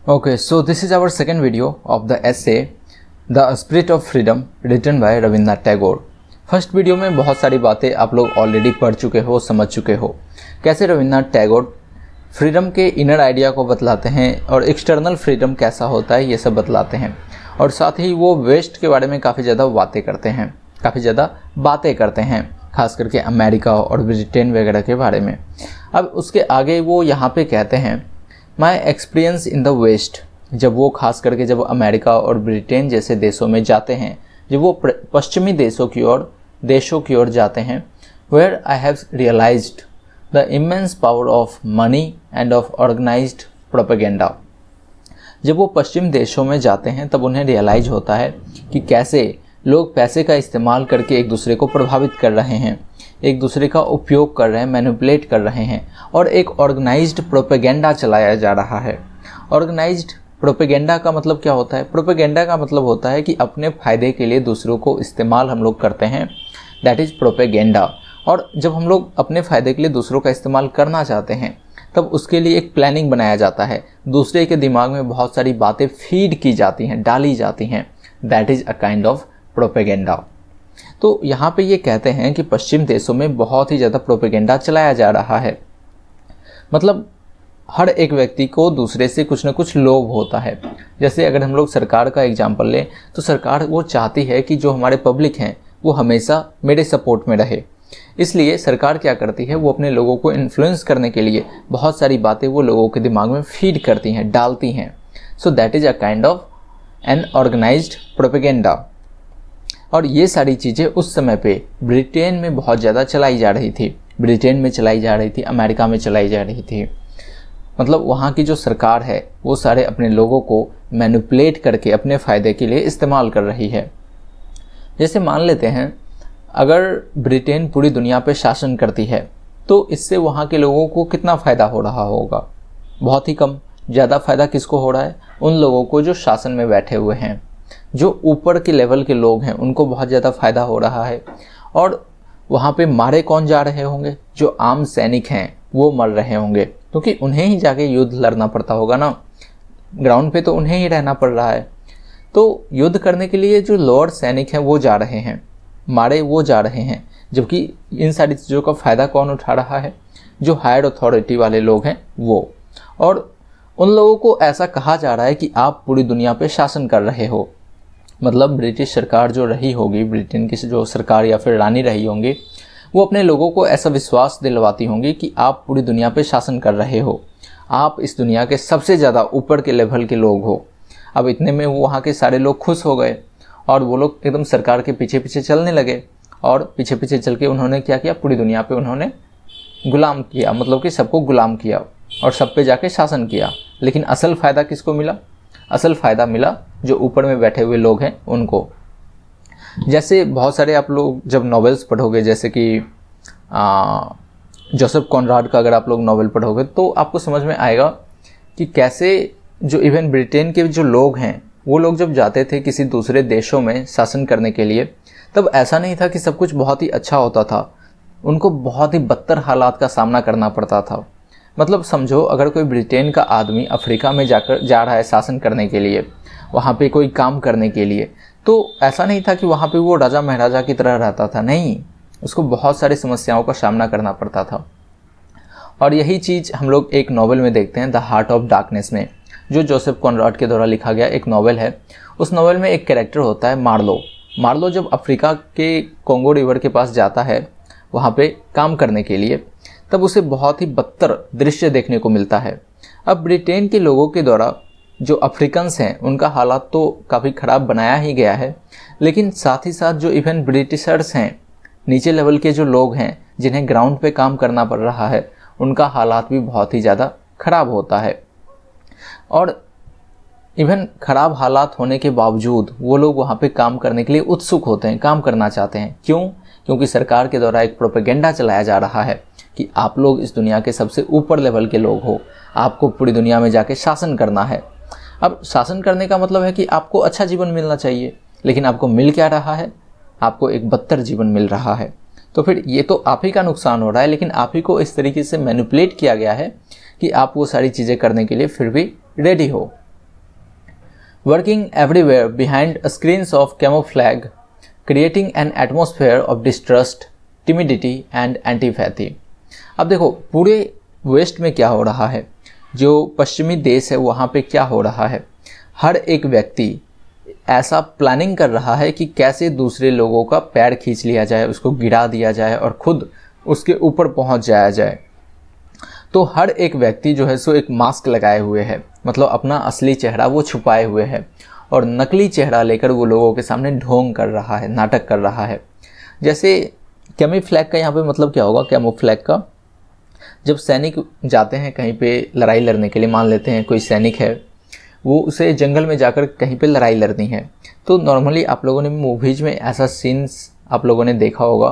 Okay, so this is our second video of the essay The Spirit of Freedom written by Rabindranath Tagore. First video में बहुत सारी बातें आप लोग ऑलरेडी पढ़ चुके हो, समझ चुके हो कैसे रविन्द्रनाथ टैगोर फ्रीडम के इनर आइडिया को बतलाते हैं और एक्सटर्नल फ्रीडम कैसा होता है ये सब बतलाते हैं। और साथ ही वो वेस्ट के बारे में काफ़ी ज़्यादा बातें करते हैं, खास करके अमेरिका और ब्रिटेन वगैरह के बारे में। अब उसके आगे वो यहाँ पे कहते हैं my experience in the west. जब वो खास करके जब अमेरिका और ब्रिटेन जैसे देशों में जाते हैं, जब वो पश्चिमी देशों की ओर जाते हैं, where I have realised the immense power of money and of organised propaganda. जब वो पश्चिम देशों में जाते हैं तब उन्हें रियलाइज होता है कि कैसे लोग पैसे का इस्तेमाल करके एक दूसरे को प्रभावित कर रहे हैं, एक दूसरे का उपयोग कर रहे हैं, मैनिपुलेट कर रहे हैं और एक ऑर्गेनाइज्ड प्रोपेगेंडा चलाया जा रहा है। ऑर्गेनाइज्ड प्रोपेगेंडा का मतलब क्या होता है? प्रोपेगेंडा का मतलब होता है कि अपने फ़ायदे के लिए दूसरों को इस्तेमाल हम लोग करते हैं, दैट इज़ प्रोपेगेंडा। और जब हम लोग अपने फ़ायदे के लिए दूसरों का इस्तेमाल करना चाहते हैं तब उसके लिए एक प्लानिंग बनाया जाता है, दूसरे के दिमाग में बहुत सारी बातें फीड की जाती हैं, डाली जाती हैं, that is a kind of propaganda. तो यहाँ पे ये कहते हैं कि पश्चिम देशों में बहुत ही ज़्यादा प्रोपेगेंडा चलाया जा रहा है। मतलब हर एक व्यक्ति को दूसरे से कुछ ना कुछ लोभ होता है। जैसे अगर हम लोग सरकार का एग्जाम्पल लें तो सरकार वो चाहती है कि जो हमारे पब्लिक हैं वो हमेशा मेरे सपोर्ट में रहे। इसलिए सरकार क्या करती है, वो अपने लोगों को इन्फ्लुएंस करने के लिए बहुत सारी बातें वो लोगों के दिमाग में फीड करती हैं, डालती हैं। So that is a kind of an organised propaganda. और ये सारी चीज़ें उस समय पे ब्रिटेन में बहुत ज़्यादा चलाई जा रही थी, ब्रिटेन में चलाई जा रही थी, अमेरिका में चलाई जा रही थी। मतलब वहाँ की जो सरकार है वो सारे अपने लोगों को मैनिपुलेट करके अपने फ़ायदे के लिए इस्तेमाल कर रही है। जैसे मान लेते हैं अगर ब्रिटेन पूरी दुनिया पे शासन करती है तो इससे वहाँ के लोगों को कितना फ़ायदा हो रहा होगा? बहुत ही कम। ज़्यादा फ़ायदा किसको हो रहा है? उन लोगों को जो शासन में बैठे हुए हैं, जो ऊपर के लेवल के लोग हैं, उनको बहुत ज़्यादा फ़ायदा हो रहा है। और वहाँ पे मारे कौन जा रहे होंगे? जो आम सैनिक हैं वो मर रहे होंगे, क्योंकि उन्हें ही जाके युद्ध लड़ना पड़ता होगा ना, ग्राउंड पे तो उन्हें ही रहना पड़ रहा है। तो युद्ध करने के लिए जो लोअर सैनिक हैं वो जा रहे हैं, मारे वो जा रहे हैं, जबकि इन सारी चीज़ों का फ़ायदा कौन उठा रहा है? जो हायर अथॉरिटी वाले लोग हैं वो। और उन लोगों को ऐसा कहा जा रहा है कि आप पूरी दुनिया पे शासन कर रहे हो। मतलब ब्रिटिश सरकार जो रही होगी, ब्रिटेन की जो सरकार या फिर रानी रही होंगी, वो अपने लोगों को ऐसा विश्वास दिलवाती होंगी कि आप पूरी दुनिया पे शासन कर रहे हो, आप इस दुनिया के सबसे ज़्यादा ऊपर के लेवल के लोग हो। अब इतने में वहाँ के सारे लोग खुश हो गए और वो लोग एकदम सरकार के पीछे पीछे चलने लगे। और पीछे पीछे चल के उन्होंने क्या किया? पूरी दुनिया पे उन्होंने गुलाम किया, मतलब कि सबको गुलाम किया और सब पे जाके शासन किया। लेकिन असल फ़ायदा किसको मिला? असल फ़ायदा मिला जो ऊपर में बैठे हुए लोग हैं उनको। जैसे बहुत सारे आप लोग जब नॉवेल्स पढ़ोगे, जैसे कि जोसेफ कॉनराड का अगर आप लोग नॉवेल पढ़ोगे तो आपको समझ में आएगा कि कैसे जो इवन ब्रिटेन के जो लोग हैं वो लोग जब जाते थे किसी दूसरे देशों में शासन करने के लिए, तब ऐसा नहीं था कि सब कुछ बहुत ही अच्छा होता था। उनको बहुत ही बदतर हालात का सामना करना पड़ता था। मतलब समझो अगर कोई ब्रिटेन का आदमी अफ्रीका में जा रहा है शासन करने के लिए, वहाँ पे कोई काम करने के लिए, तो ऐसा नहीं था कि वहाँ पे वो राजा महाराजा की तरह रहता था। नहीं, उसको बहुत सारी समस्याओं का सामना करना पड़ता था। और यही चीज़ हम लोग एक नॉवेल में देखते हैं, द हार्ट ऑफ डार्कनेस में, जो जोसेफ कॉनराड के द्वारा लिखा गया एक नॉवेल है। उस नॉवेल में एक कैरेक्टर होता है मार्लो। मार्लो जब अफ्रीका के कोंगो रिवर के पास जाता है वहाँ पे काम करने के लिए, तब उसे बहुत ही बदतर दृश्य देखने को मिलता है। अब ब्रिटेन के लोगों के द्वारा जो अफ्रीकन्स हैं उनका हालात तो काफ़ी ख़राब बनाया ही गया है, लेकिन साथ ही साथ जो इवन ब्रिटिशर्स हैं, नीचे लेवल के जो लोग हैं जिन्हें ग्राउंड पे काम करना पड़ रहा है, उनका हालात भी बहुत ही ज़्यादा ख़राब होता है। और इवन ख़राब हालात होने के बावजूद वो लोग वहाँ पे काम करने के लिए उत्सुक होते हैं, काम करना चाहते हैं। क्यों? क्योंकि सरकार के द्वारा एक प्रोपेगेंडा चलाया जा रहा है कि आप लोग इस दुनिया के सबसे ऊपर लेवल के लोग हो, आपको पूरी दुनिया में जाके शासन करना है। अब शासन करने का मतलब है कि आपको अच्छा जीवन मिलना चाहिए, लेकिन आपको मिल क्या रहा है? आपको एक बदतर जीवन मिल रहा है। तो फिर ये तो आप ही का नुकसान हो रहा है, लेकिन आप ही को इस तरीके से मैनिपुलेट किया गया है कि आप वो सारी चीज़ें करने के लिए फिर भी रेडी हो। working everywhere behind screens of camouflage, creating an atmosphere of distrust, timidity and antipathy। अब देखो पूरे वेस्ट में क्या हो रहा है, जो पश्चिमी देश है वहाँ पे क्या हो रहा है, हर एक व्यक्ति ऐसा प्लानिंग कर रहा है कि कैसे दूसरे लोगों का पैर खींच लिया जाए, उसको गिरा दिया जाए और खुद उसके ऊपर पहुंच जाया जाए। तो हर एक व्यक्ति जो है सो एक मास्क लगाए हुए है, मतलब अपना असली चेहरा वो छुपाए हुए है और नकली चेहरा लेकर वो लोगों के सामने ढोंग कर रहा है, नाटक कर रहा है। जैसे कैमोफ्लैग का यहाँ पे मतलब क्या होगा, कैमोफ्लैग का जब सैनिक जाते हैं कहीं पे लड़ाई लड़ने के लिए, मान लेते हैं कोई सैनिक है वो उसे जंगल में जाकर कहीं पे लड़ाई लड़नी है, तो नॉर्मली आप लोगों ने मूवीज में ऐसा सीन्स आप लोगों ने देखा होगा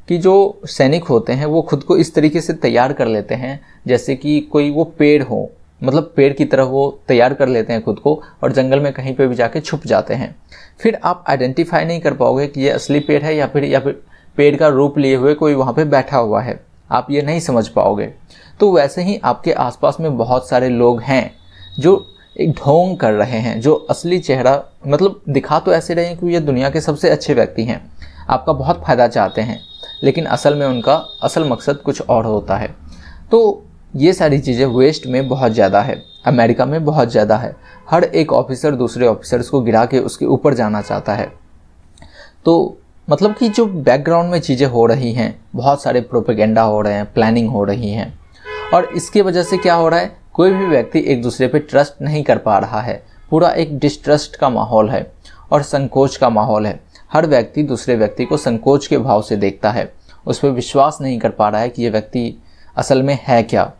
कि जो सैनिक होते हैं वो खुद को इस तरीके से तैयार कर लेते हैं जैसे कि कोई वो पेड़ हो, मतलब पेड़ की तरह वो तैयार कर लेते हैं खुद को और जंगल में कहीं पे भी जाके छुप जाते हैं। फिर आप आइडेंटिफाई नहीं कर पाओगे कि ये असली पेड़ है या फिर पेड़ का रूप लिए हुए कोई वहाँ पे बैठा हुआ है, आप ये नहीं समझ पाओगे। तो वैसे ही आपके आसपास में बहुत सारे लोग हैं जो एक ढोंग कर रहे हैं, जो असली चेहरा मतलब दिखा तो ऐसे रहे हैं कि ये दुनिया के सबसे अच्छे व्यक्ति हैं, आपका बहुत फ़ायदा चाहते हैं, लेकिन असल में उनका असल मकसद कुछ और होता है। तो ये सारी चीज़ें वेस्ट में बहुत ज़्यादा है, अमेरिका में बहुत ज़्यादा है। हर एक ऑफिसर दूसरे ऑफिसर्स को गिरा के उसके ऊपर जाना चाहता है। तो मतलब कि जो बैकग्राउंड में चीज़ें हो रही हैं, बहुत सारे प्रोपेगेंडा हो रहे हैं, प्लानिंग हो रही हैं, और इसकी वजह से क्या हो रहा है, कोई भी व्यक्ति एक दूसरे पे ट्रस्ट नहीं कर पा रहा है। पूरा एक डिस्ट्रस्ट का माहौल है और संकोच का माहौल है। हर व्यक्ति दूसरे व्यक्ति को संकोच के भाव से देखता है, उस पर विश्वास नहीं कर पा रहा है कि ये व्यक्ति असल में है क्या।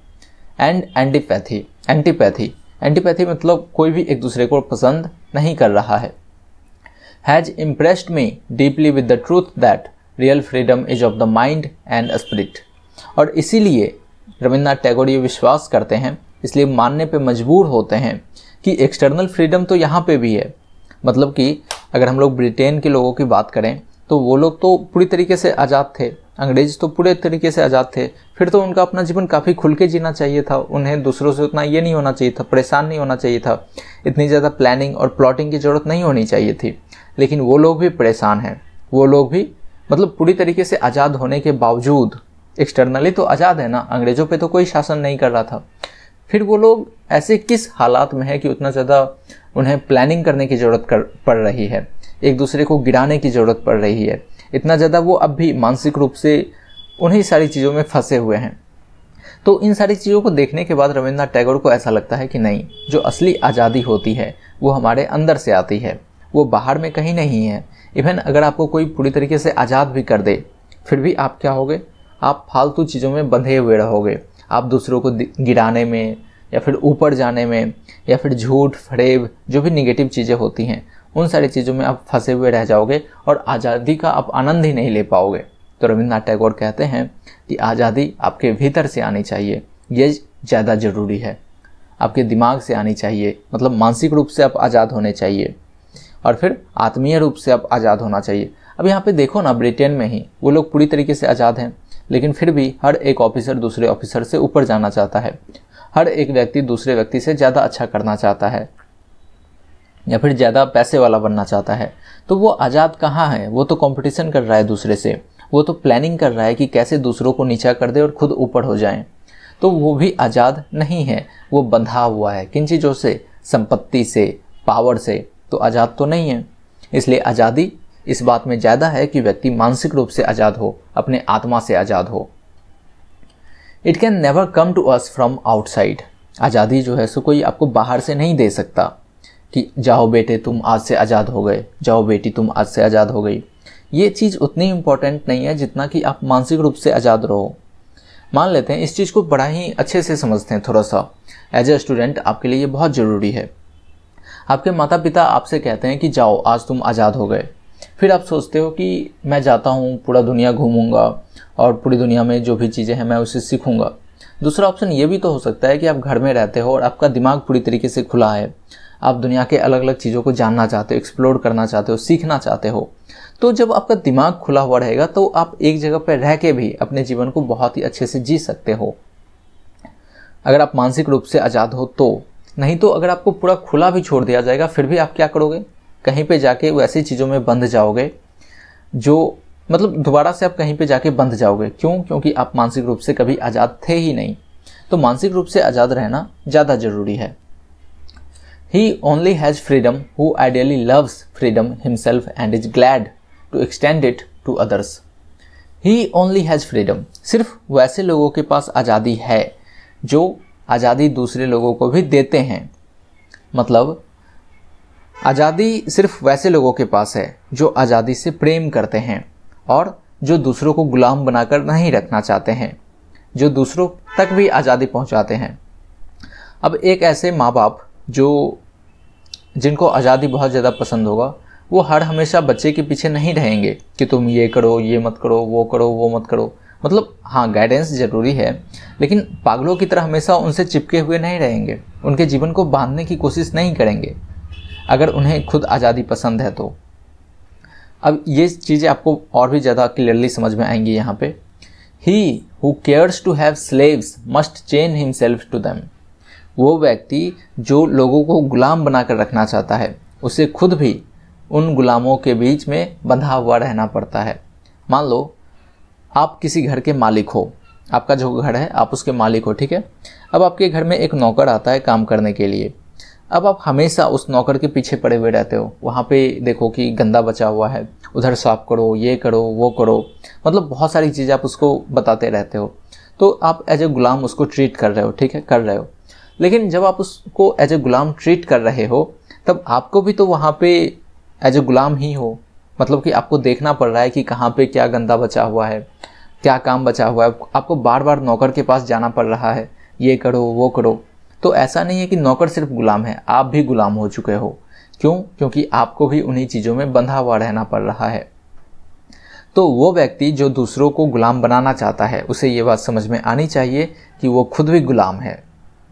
एंड एंटीपैथी मतलब कोई भी एक दूसरे को पसंद नहीं कर रहा है। Has impressed me deeply with the truth that real freedom is of the mind and spirit. और इसीलिए रविन्द्रनाथ टैगोर ये विश्वास करते हैं, इसलिए मानने पे मजबूर होते हैं कि एक्सटर्नल फ्रीडम तो यहाँ पे भी है। मतलब कि अगर हम लोग ब्रिटेन के लोगों की बात करें तो वो लोग तो पूरी तरीके से आज़ाद थे, अंग्रेज तो पूरे तरीके से आज़ाद थे, फिर तो उनका अपना जीवन काफ़ी खुल के जीना चाहिए था, उन्हें दूसरों से उतना ये नहीं होना चाहिए था, परेशान नहीं होना चाहिए था, इतनी ज़्यादा प्लानिंग और प्लॉटिंग की ज़रूरत नहीं होनी चाहिए थी। लेकिन वो लोग भी परेशान हैं, वो लोग भी मतलब पूरी तरीके से आज़ाद होने के बावजूद, एक्सटर्नली तो आज़ाद है ना, अंग्रेज़ों पे तो कोई शासन नहीं कर रहा था, फिर वो लोग ऐसे किस हालात में है कि उतना ज़्यादा उन्हें प्लानिंग करने की ज़रूरत पड़ रही है, एक दूसरे को गिराने की ज़रूरत पड़ रही है, इतना ज़्यादा वो अब भी मानसिक रूप से उन्हीं सारी चीज़ों में फंसे हुए हैं। तो इन सारी चीज़ों को देखने के बाद रविन्द्रनाथ टैगोर को ऐसा लगता है कि नहीं, जो असली आज़ादी होती है वो हमारे अंदर से आती है, वो बाहर में कहीं नहीं है। इवन अगर आपको कोई पूरी तरीके से आज़ाद भी कर दे, फिर भी आप क्या होगे, आप फालतू चीज़ों में बंधे हुए रहोगे, आप दूसरों को गिराने में या फिर ऊपर जाने में या फिर झूठ फरेब जो भी निगेटिव चीज़ें होती हैं उन सारी चीज़ों में आप फंसे हुए रह जाओगे और आज़ादी का आप आनंद ही नहीं ले पाओगे। तो रविन्द्रनाथ टैगोर कहते हैं कि आज़ादी आपके भीतर से आनी चाहिए, ये ज़्यादा ज़रूरी है, आपके दिमाग से आनी चाहिए, मतलब मानसिक रूप से आप आज़ाद होने चाहिए और फिर आत्मीय रूप से आप आज़ाद होना चाहिए। अब यहाँ पे देखो ना, ब्रिटेन में ही वो लोग पूरी तरीके से आज़ाद हैं, लेकिन फिर भी हर एक ऑफिसर दूसरे ऑफिसर से ऊपर जाना चाहता है, हर एक व्यक्ति दूसरे व्यक्ति से ज़्यादा अच्छा करना चाहता है या फिर ज़्यादा पैसे वाला बनना चाहता है। तो वो आज़ाद कहाँ है, वो तो कंपटीशन कर रहा है दूसरे से, वो तो प्लानिंग कर रहा है कि कैसे दूसरों को नीचा कर दे और खुद ऊपर हो जाए। तो वो भी आज़ाद नहीं है, वो बंधा हुआ है किन चीज़ों से, संपत्ति से, पावर से, तो आज़ाद तो नहीं है। इसलिए आज़ादी इस बात में ज़्यादा है कि व्यक्ति मानसिक रूप से आज़ाद हो, अपने आत्मा से आज़ाद हो। It can never come to us from outside. आज़ादी जो है सो कोई आपको बाहर से नहीं दे सकता कि जाओ बेटे तुम आज से आज़ाद हो गए, जाओ बेटी तुम आज से आज़ाद हो गई। ये चीज़ उतनी इम्पोर्टेंट नहीं है जितना कि आप मानसिक रूप से आज़ाद रहो। मान लेते हैं इस चीज़ को बड़ा ही अच्छे से समझते हैं थोड़ा सा, एज ए स्टूडेंट आपके लिए ये बहुत ज़रूरी है। आपके माता पिता आपसे कहते हैं कि जाओ आज तुम आज़ाद हो गए, फिर आप सोचते हो कि मैं जाता हूँ, पूरा दुनिया घूमूंगा और पूरी दुनिया में जो भी चीज़ें हैं मैं उसे सीखूंगा। दूसरा ऑप्शन ये भी तो हो सकता है कि आप घर में रहते हो और आपका दिमाग पूरी तरीके से खुला है, आप दुनिया के अलग अलग चीज़ों को जानना चाहते हो, एक्सप्लोर करना चाहते हो, सीखना चाहते हो। तो जब आपका दिमाग खुला हुआ रहेगा तो आप एक जगह पर रह के भी अपने जीवन को बहुत ही अच्छे से जी सकते हो। अगर आप मानसिक रूप से आज़ाद हो तो नहीं तो अगर आपको पूरा खुला भी छोड़ दिया जाएगा फिर भी आप क्या करोगे, कहीं पे जाके वैसी चीज़ों में बंध जाओगे जो मतलब दोबारा से आप कहीं पे जाके बंध जाओगे। क्यों? क्योंकि आप मानसिक रूप से कभी आज़ाद थे ही नहीं। तो मानसिक रूप से आज़ाद रहना ज़्यादा ज़रूरी है। He only has freedom who ideally loves freedom himself and is glad to extend it to others. He only has freedom. सिर्फ वैसे लोगों के पास आज़ादी है जो आज़ादी दूसरे लोगों को भी देते हैं। मतलब आज़ादी सिर्फ वैसे लोगों के पास है जो आज़ादी से प्रेम करते हैं और जो दूसरों को गुलाम बनाकर नहीं रखना चाहते हैं, जो दूसरों तक भी आज़ादी पहुंचाते हैं। अब एक ऐसे माँ बाप जिनको आज़ादी बहुत ज़्यादा पसंद होगा, वो हर हमेशा बच्चे के पीछे नहीं रहेंगे कि तुम ये करो, ये मत करो, वो मत करो। मतलब हाँ, गाइडेंस ज़रूरी है, लेकिन पागलों की तरह हमेशा उनसे चिपके हुए नहीं रहेंगे, उनके जीवन को बांधने की कोशिश नहीं करेंगे अगर उन्हें खुद आज़ादी पसंद है तो। अब ये चीज़ें आपको और भी ज़्यादा क्लियरली समझ में आएंगी यहाँ पे। He who cares to have slaves must chain himself to them. वो व्यक्ति जो लोगों को गुलाम बनाकर रखना चाहता है, उसे खुद भी उन गुलामों के बीच में बंधा हुआ रहना पड़ता है। मान लो आप किसी घर के मालिक हो, आपका जो घर है आप उसके मालिक हो, ठीक है। अब आपके घर में एक नौकर आता है काम करने के लिए। अब आप हमेशा उस नौकर के पीछे पड़े हुए रहते हो, वहाँ पे देखो कि गंदा बचा हुआ है, उधर साफ करो, ये करो, वो करो, मतलब बहुत सारी चीज़ें आप उसको बताते रहते हो। तो आप एज ए गुलाम उसको ट्रीट कर रहे हो, ठीक है, कर रहे हो। लेकिन जब आप उसको एज ए गुलाम ट्रीट कर रहे हो तब आपको भी तो वहाँ पे एज ए गुलाम ही हो। मतलब कि आपको देखना पड़ रहा है कि कहाँ पे क्या गंदा बचा हुआ है, क्या काम बचा हुआ है। आपको बार बार नौकर के पास जाना पड़ रहा है, ये करो, वो करो। तो ऐसा नहीं है कि नौकर सिर्फ गुलाम है, आप भी गुलाम हो चुके हो। क्यों? क्योंकि आपको भी उन्हीं चीज़ों में बंधा हुआ रहना पड़ रहा है। तो वो व्यक्ति जो दूसरों को गुलाम बनाना चाहता है, उसे ये बात समझ में आनी चाहिए कि वो खुद भी गुलाम है।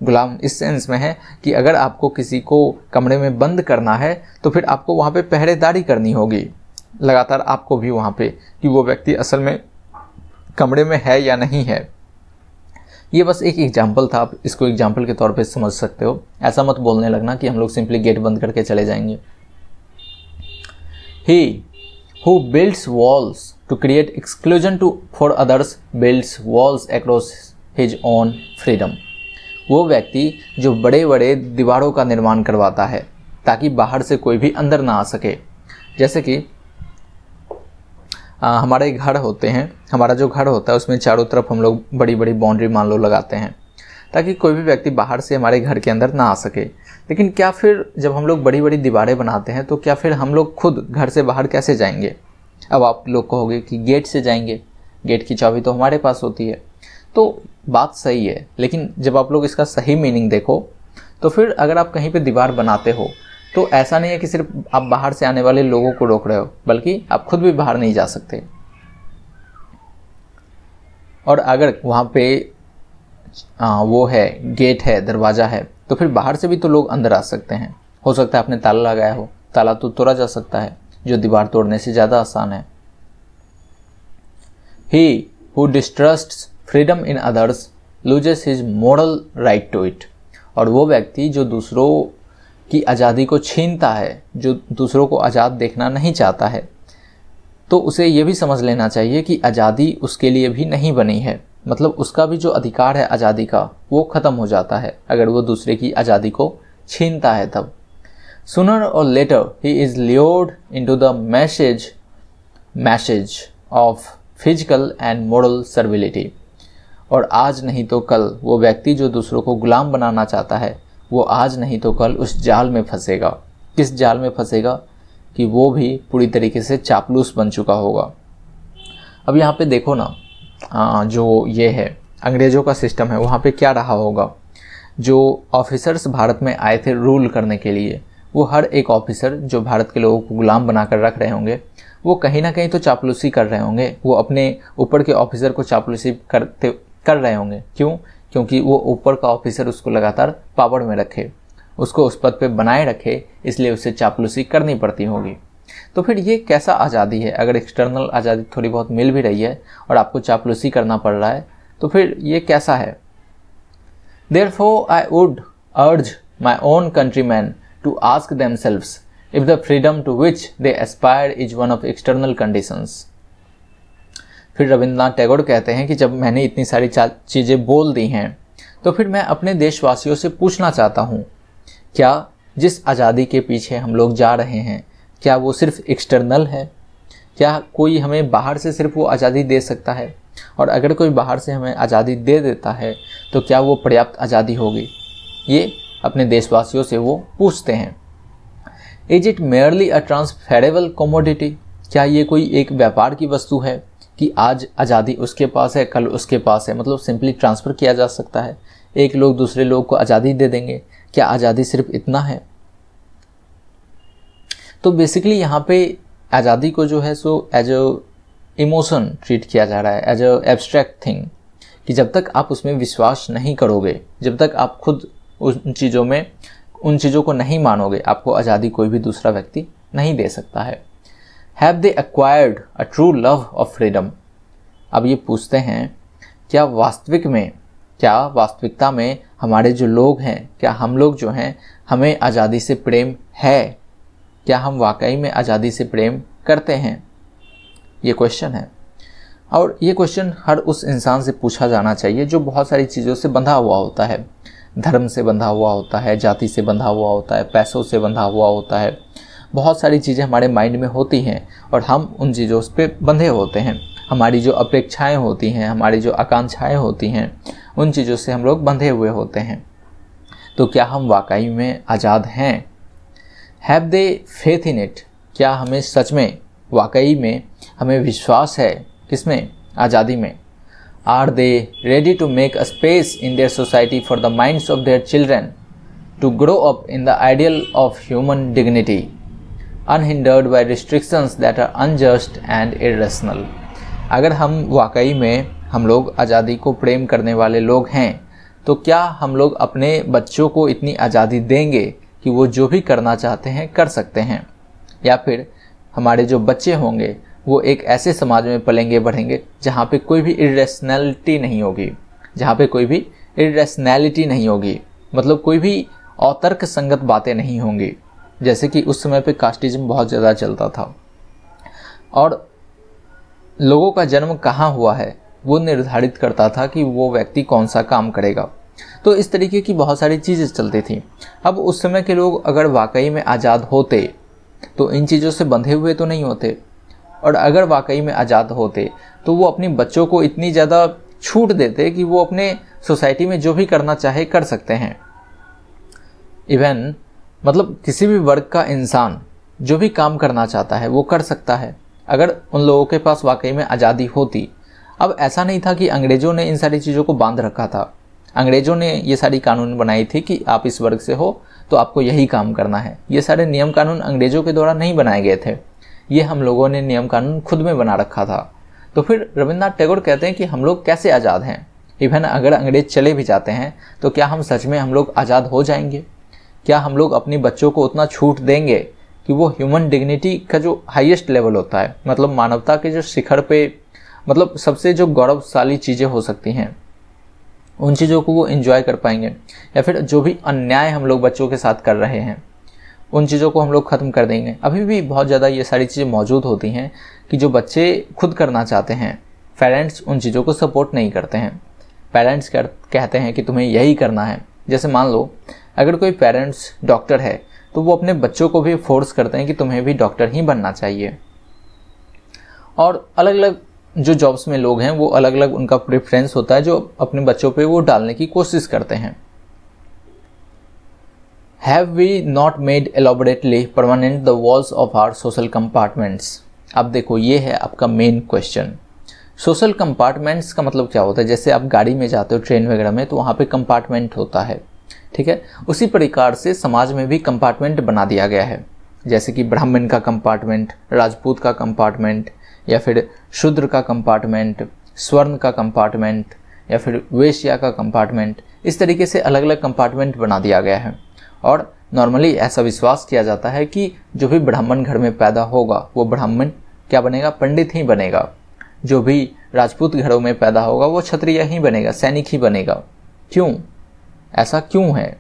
गुलाम इस सेंस में है कि अगर आपको किसी को कमरे में बंद करना है तो फिर आपको वहाँ पे पहरेदारी करनी होगी लगातार, आपको भी वहाँ पे, कि वो व्यक्ति असल में कमरे में है या नहीं है। ये बस एक एग्जाम्पल था, आप इसको एग्जाम्पल के तौर पे समझ सकते हो। ऐसा मत बोलने लगना कि हम लोग सिंपली गेट बंद करके चले जाएंगे। He who builds walls to create exclusion for others builds walls across his own freedom. वो व्यक्ति जो बड़े बड़े दीवारों का निर्माण करवाता है ताकि बाहर से कोई भी अंदर ना आ सके। जैसे कि हमारे घर होते हैं, हमारा जो घर होता है उसमें चारों तरफ हम लोग बड़ी बड़ी बाउंड्री मान लो लगाते हैं ताकि कोई भी व्यक्ति बाहर से हमारे घर के अंदर ना आ सके। लेकिन क्या फिर जब हम लोग बड़ी बड़ी दीवारें बनाते हैं तो क्या फिर हम लोग खुद घर से बाहर कैसे जाएंगे? अब आप लोग कहोगे कि गेट से जाएंगे, गेट की चाबी तो हमारे पास होती है। तो बात सही है, लेकिन जब आप लोग इसका सही मीनिंग देखो तो फिर अगर आप कहीं पे दीवार बनाते हो तो ऐसा नहीं है कि सिर्फ आप बाहर से आने वाले लोगों को रोक रहे हो, बल्कि आप खुद भी बाहर नहीं जा सकते। और अगर वहाँ पे वो है, गेट है, दरवाज़ा है, तो फिर बाहर से भी तो लोग अंदर आ सकते हैं। हो सकता है आपने ताला लगाया हो, ताला तो तोड़ा जा सकता है, जो दीवार तोड़ने से ज़्यादा आसान है। He who distrusts freedom in others loses his moral right to it. और वो व्यक्ति जो दूसरों की आज़ादी को छीनता है, जो दूसरों को आज़ाद देखना नहीं चाहता है, तो उसे ये भी समझ लेना चाहिए कि आज़ादी उसके लिए भी नहीं बनी है। मतलब उसका भी जो अधिकार है आज़ादी का, वो ख़त्म हो जाता है अगर वो दूसरे की आज़ादी को छीनता है तब। Sooner or later he is lured into the message of physical and moral servility. और आज नहीं तो कल वो व्यक्ति जो दूसरों को गुलाम बनाना चाहता है, वो आज नहीं तो कल उस जाल में फंसेगा। किस जाल में फंसेगा? कि वो भी पूरी तरीके से चापलूस बन चुका होगा। अब यहाँ पे देखो ना, जो ये है अंग्रेज़ों का सिस्टम है, वहाँ पे क्या रहा होगा। जो ऑफिसर्स भारत में आए थे रूल करने के लिए, वो हर एक ऑफिसर जो भारत के लोगों को गुलाम बनाकर रख रहे होंगे, वो कहीं ना कहीं तो चापलूसी कर रहे होंगे। वो अपने ऊपर के ऑफिसर को चापलूसी कर रहे होंगे। क्यों? क्योंकि वो ऊपर का ऑफिसर उसको लगातार पावर में रखे, उसको उस पद पे बनाए रखे, इसलिए उसे चापलूसी करनी पड़ती होगी। तो फिर ये कैसा आज़ादी है? अगर एक्सटर्नल आज़ादी थोड़ी बहुत मिल भी रही है और आपको चापलूसी करना पड़ रहा है, तो फिर ये कैसा है? Therefore I would urge my own countrymen to ask themselves if the freedom to which they aspire is one of external conditions। फिर रविंद्रनाथ टैगोर कहते हैं कि जब मैंने इतनी सारी चीज़ें बोल दी हैं तो फिर मैं अपने देशवासियों से पूछना चाहता हूँ, क्या जिस आज़ादी के पीछे हम लोग जा रहे हैं क्या वो सिर्फ एक्सटर्नल है? क्या कोई हमें बाहर से सिर्फ वो आज़ादी दे सकता है? और अगर कोई बाहर से हमें आज़ादी दे देता है तो क्या वो पर्याप्त आज़ादी होगी? ये अपने देशवासियों से वो पूछते हैं। Is it merely a transferable commodity? क्या ये कोई एक व्यापार की वस्तु है कि आज आज़ादी उसके पास है कल उसके पास है, मतलब सिंपली ट्रांसफ़र किया जा सकता है, एक लोग दूसरे लोग को आज़ादी दे देंगे? क्या आज़ादी सिर्फ इतना है? तो बेसिकली यहाँ पे आज़ादी को जो है so as a emotion treat किया जा रहा है, एज अ एब्स्ट्रैक्ट थिंग, कि जब तक आप उसमें विश्वास नहीं करोगे, जब तक आप खुद उन चीज़ों को नहीं मानोगे, आपको आज़ादी कोई भी दूसरा व्यक्ति नहीं दे सकता है। Have they acquired a true love of freedom? अब ये पूछते हैं क्या वास्तविकता में हमारे जो लोग हैं, क्या हम लोग जो हैं हमें आज़ादी से प्रेम है? क्या हम वाकई में आज़ादी से प्रेम करते हैं? ये क्वेश्चन है, और ये क्वेश्चन हर उस इंसान से पूछा जाना चाहिए जो बहुत सारी चीज़ों से बंधा हुआ होता है। धर्म से बंधा हुआ होता है, जाति से बंधा हुआ होता है, पैसों से बंधा हुआ होता है, बहुत सारी चीज़ें हमारे माइंड में होती हैं और हम उन चीज़ों पे बंधे होते हैं। हमारी जो अपेक्षाएं होती हैं, हमारी जो आकांक्षाएं होती हैं, उन चीज़ों से हम लोग बंधे हुए होते हैं। तो क्या हम वाकई में आज़ाद हैं? Have they faith in it? क्या हमें सच में वाकई में हमें विश्वास है किसमें? आज़ादी में। Are they ready to make a space in their society for the minds of their children to grow up in the ideal of human dignity unhindered by restrictions that are unjust and irrational? अगर हम वाकई में हम लोग आज़ादी को प्रेम करने वाले लोग हैं तो क्या हम लोग अपने बच्चों को इतनी आज़ादी देंगे कि वो जो भी करना चाहते हैं कर सकते हैं? या फिर हमारे जो बच्चे होंगे वो एक ऐसे समाज में पलेंगे बढ़ेंगे जहाँ पे कोई भी इर्रेशनैलिटी नहीं होगी, मतलब कोई भी अतर्क संगत बातें नहीं होंगी, जैसे कि उस समय पे कास्टिज्म बहुत ज़्यादा चलता था और लोगों का जन्म कहाँ हुआ है वो निर्धारित करता था कि वो व्यक्ति कौन सा काम करेगा। तो इस तरीके की बहुत सारी चीज़ें चलती थी। अब उस समय के लोग अगर वाकई में आज़ाद होते तो इन चीज़ों से बंधे हुए तो नहीं होते, और अगर वाकई में आज़ाद होते तो वो अपने बच्चों को इतनी ज़्यादा छूट देते कि वो अपने सोसाइटी में जो भी करना चाहे कर सकते हैं। इवन मतलब किसी भी वर्ग का इंसान जो भी काम करना चाहता है वो कर सकता है अगर उन लोगों के पास वाकई में आज़ादी होती। अब ऐसा नहीं था कि अंग्रेज़ों ने इन सारी चीज़ों को बांध रखा था। अंग्रेज़ों ने ये सारी कानून बनाई थी कि आप इस वर्ग से हो तो आपको यही काम करना है। ये सारे नियम कानून अंग्रेज़ों के द्वारा नहीं बनाए गए थे, ये हम लोगों ने नियम कानून खुद में बना रखा था। तो फिर रविन्द्रनाथ टैगोर कहते हैं कि हम लोग कैसे आज़ाद हैं? इवन अगर अंग्रेज़ चले भी जाते हैं तो क्या हम सच में हम लोग आज़ाद हो जाएंगे? क्या हम लोग अपने बच्चों को उतना छूट देंगे कि वो ह्यूमन डिग्निटी का जो हाईएस्ट लेवल होता है, मतलब मानवता के जो शिखर पे, मतलब सबसे जो गौरवशाली चीज़ें हो सकती हैं, उन चीज़ों को वो एंजॉय कर पाएंगे? या फिर जो भी अन्याय हम लोग बच्चों के साथ कर रहे हैं उन चीज़ों को हम लोग ख़त्म कर देंगे? अभी भी बहुत ज़्यादा ये सारी चीज़ें मौजूद होती हैं कि जो बच्चे खुद करना चाहते हैं, पेरेंट्स उन चीज़ों को सपोर्ट नहीं करते हैं। पेरेंट्स कहते हैं कि तुम्हें यही करना है। जैसे मान लो अगर कोई पेरेंट्स डॉक्टर है तो वो अपने बच्चों को भी फोर्स करते हैं कि तुम्हें भी डॉक्टर ही बनना चाहिए। और अलग अलग जो जॉब्स में लोग हैं वो अलग अलग उनका प्रेफरेंस होता है जो अपने बच्चों पे वो डालने की कोशिश करते हैं। Have we not made elaborately permanent the walls of our social compartments? अब देखो ये है आपका मेन क्वेश्चन। सोशल कंपार्टमेंट्स का मतलब क्या होता है? जैसे आप गाड़ी में जाते हो ट्रेन वगैरह में तो वहाँ पे कंपार्टमेंट होता है, ठीक है। उसी प्रकार से समाज में भी कंपार्टमेंट बना दिया गया है, जैसे कि ब्राह्मण का कंपार्टमेंट, राजपूत का कंपार्टमेंट, या फिर शूद्र का कंपार्टमेंट, स्वर्ण का कंपार्टमेंट, या फिर वेश्या का कंपार्टमेंट। इस तरीके से अलग अलग कंपार्टमेंट बना दिया गया है। और नॉर्मली ऐसा विश्वास किया जाता है कि जो भी ब्राह्मण घर में पैदा होगा वो ब्राह्मण क्या बनेगा? पंडित ही बनेगा। जो भी राजपूत घरों में पैदा होगा वो क्षत्रिय ही बनेगा, सैनिक ही बनेगा। क्यों? ऐसा क्यों है?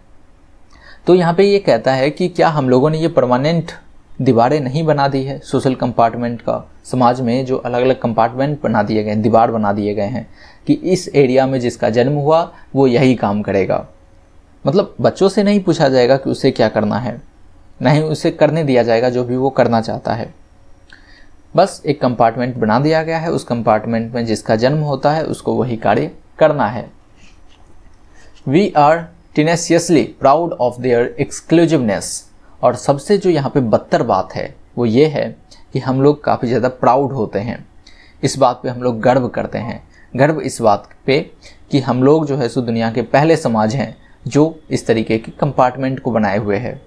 तो यहाँ पे ये कहता है कि क्या हम लोगों ने ये परमानेंट दीवारें नहीं बना दी है सोशल कंपार्टमेंट का, समाज में जो अलग अलग कंपार्टमेंट बना दिए गए हैं, दीवार बना दिए गए हैं कि इस एरिया में जिसका जन्म हुआ वो यही काम करेगा। मतलब बच्चों से नहीं पूछा जाएगा कि उसे क्या करना है, नहीं उसे करने दिया जाएगा जो भी वो करना चाहता है। बस एक कंपार्टमेंट बना दिया गया है, उस कंपार्टमेंट में जिसका जन्म होता है उसको वही कार्य करना है। We are tenaciously proud of their exclusiveness. और सबसे जो यहाँ पे बदतर बात है वो ये है कि हम लोग काफ़ी ज़्यादा प्राउड होते हैं, इस बात पे हम लोग गर्व करते हैं। गर्व इस बात पे कि हम लोग जो है सो दुनिया के पहले समाज हैं जो इस तरीके के कंपार्टमेंट को बनाए हुए है।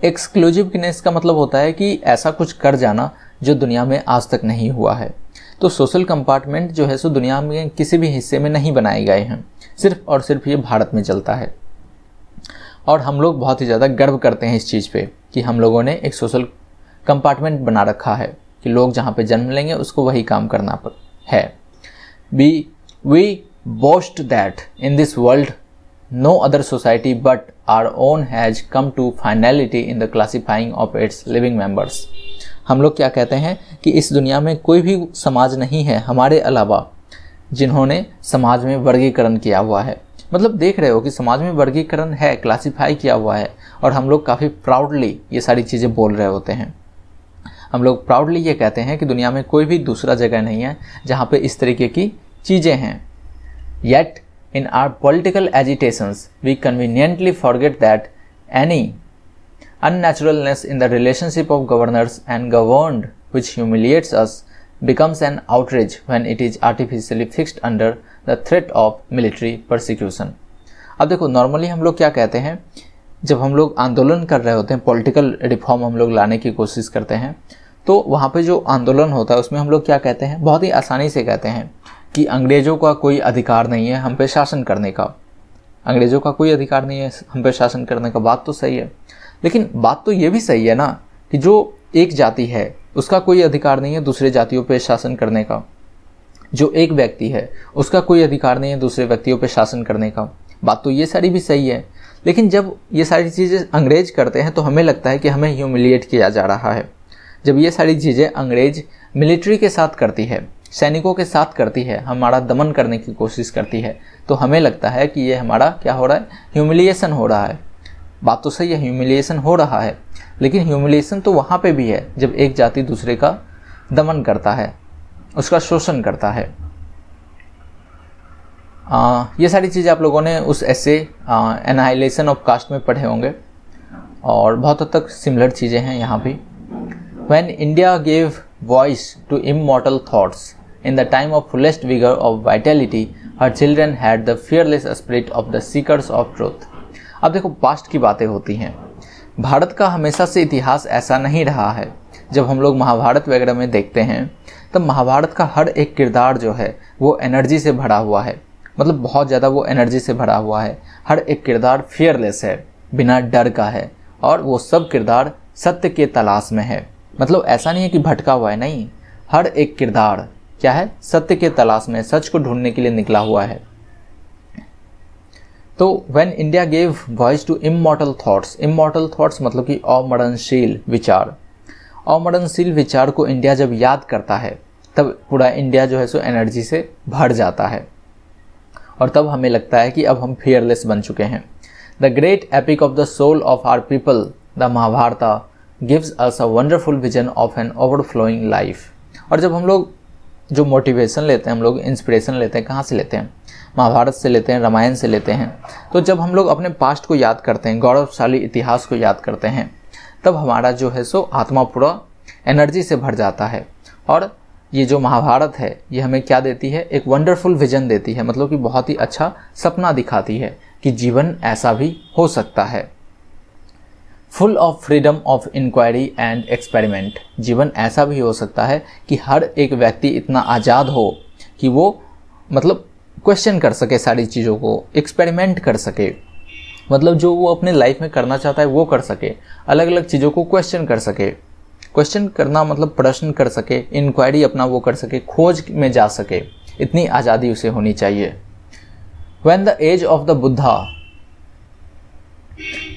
एक्सक्लूसिवनेस का मतलब होता है कि ऐसा कुछ कर जाना जो दुनिया में आज तक नहीं हुआ है। तो सोशल कंपार्टमेंट जो है सो दुनिया में किसी भी हिस्से में नहीं बनाए गए हैं, सिर्फ और सिर्फ ये भारत में चलता है। और हम लोग बहुत ही ज़्यादा गर्व करते हैं इस चीज़ पे कि हम लोगों ने एक सोशल कंपार्टमेंट बना रखा है कि लोग जहाँ पे जन्म लेंगे उसको वही काम करना है। We boast that in this world no other society but our own has come to finality in the classifying of its living members. हम लोग क्या कहते हैं कि इस दुनिया में कोई भी समाज नहीं है हमारे अलावा जिन्होंने समाज में वर्गीकरण किया हुआ है। मतलब देख रहे हो कि समाज में वर्गीकरण है, क्लासिफाई किया हुआ है, और हम लोग काफ़ी प्राउडली ये सारी चीज़ें बोल रहे होते हैं। हम लोग प्राउडली ये कहते हैं कि दुनिया में कोई भी दूसरा जगह नहीं है जहाँ पे इस तरीके की चीज़ें हैं। Yet in our political agitations, we conveniently forget that any unnaturalness in the relationship of governors and governed which humiliates us becomes an outrage when it is artificially fixed under the threat of military persecution। अब देखो normally हम लोग क्या कहते हैं, जब हम लोग आंदोलन कर रहे होते हैं, पॉलिटिकल रिफॉर्म हम लोग लाने की कोशिश करते हैं, तो वहाँ पे जो आंदोलन होता है उसमें हम लोग क्या कहते हैं, बहुत ही आसानी से कहते हैं कि अंग्रेज़ों का कोई अधिकार नहीं है हम पे शासन करने का। अंग्रेज़ों का कोई अधिकार नहीं है हम पे शासन करने का। बात तो सही है, लेकिन बात तो ये भी सही है ना कि जो एक जाति है उसका कोई अधिकार नहीं है दूसरे जातियों पे शासन करने का। जो एक व्यक्ति है उसका कोई अधिकार नहीं है दूसरे व्यक्तियों पे शासन करने का। बात तो ये सारी भी सही है, लेकिन जब ये सारी चीज़ें अंग्रेज करते हैं तो हमें लगता है कि हमें ह्यूमिलिएट किया जा रहा है। जब ये सारी चीज़ें अंग्रेज मिलिट्री के साथ करती है, सैनिकों के साथ करती है, हमारा दमन करने की कोशिश करती है, तो हमें लगता है कि ये हमारा क्या हो रहा है, ह्यूमिलिएशन हो रहा है। बात तो सही है, ह्यूमिलिएशन हो रहा है, लेकिन ह्यूमिलिएशन तो वहाँ पे भी है जब एक जाति दूसरे का दमन करता है, उसका शोषण करता है। ये सारी चीज़ें आप लोगों ने उस ऐसे एनाहिलेशन ऑफ कास्ट में पढ़े होंगे और बहुत हद तक सिमिलर चीज़ें हैं यहाँ भी। When India gave voice to immortal thoughts in the time of fullest vigor of vitality, her children had the fearless spirit of the seekers of truth। अब देखो पास्ट की बातें होती हैं। भारत का हमेशा से इतिहास ऐसा नहीं रहा है। जब हम लोग महाभारत वगैरह में देखते हैं तब महाभारत का हर एक किरदार जो है वो एनर्जी से भरा हुआ है, मतलब बहुत ज़्यादा वो एनर्जी से भरा हुआ है। हर एक किरदार फियरलेस है, बिना डर का है, और वो सब किरदार सत्य के तलाश में है। मतलब ऐसा नहीं है कि भटका हुआ है, नहीं, हर एक किरदार क्या है, सत्य के तलाश में, सच को ढूंढने के लिए निकला हुआ है। तो when India gave voice to immortal thoughts मतलब कि अमरणशील विचार, अमरणशील विचार को इंडिया जब याद करता है तब पूरा इंडिया जो है सो एनर्जी से भर जाता है, और तब हमें लगता है कि अब हम फियरलेस बन चुके हैं। The great epic of the soul of our people, the Mahabharata gives us a wonderful vision of an overflowing life। और जब हम लोग जो मोटिवेशन लेते हैं, हम लोग इंस्पिरेशन लेते हैं, कहाँ से लेते हैं, महाभारत से लेते हैं, रामायण से लेते हैं। तो जब हम लोग अपने पास्ट को याद करते हैं, गौरवशाली इतिहास को याद करते हैं, तब हमारा जो है सो आत्मा पूरा एनर्जी से भर जाता है। और ये जो महाभारत है ये हमें क्या देती है, एक वंडरफुल विजन देती है, मतलब कि बहुत ही अच्छा सपना दिखाती है कि जीवन ऐसा भी हो सकता है। Full of freedom of inquiry and experiment, जीवन ऐसा भी हो सकता है कि हर एक व्यक्ति इतना आज़ाद हो कि वो मतलब क्वेश्चन कर सके सारी चीज़ों को, एक्सपेरिमेंट कर सके, मतलब जो वो अपने लाइफ में करना चाहता है वो कर सके, अलग अलग चीज़ों को क्वेश्चन कर सके। क्वेश्चन करना मतलब प्रश्न कर सके, इंक्वायरी अपना वो कर सके, खोज में जा सके, इतनी आज़ादी उसे होनी चाहिए। When the age of the Buddha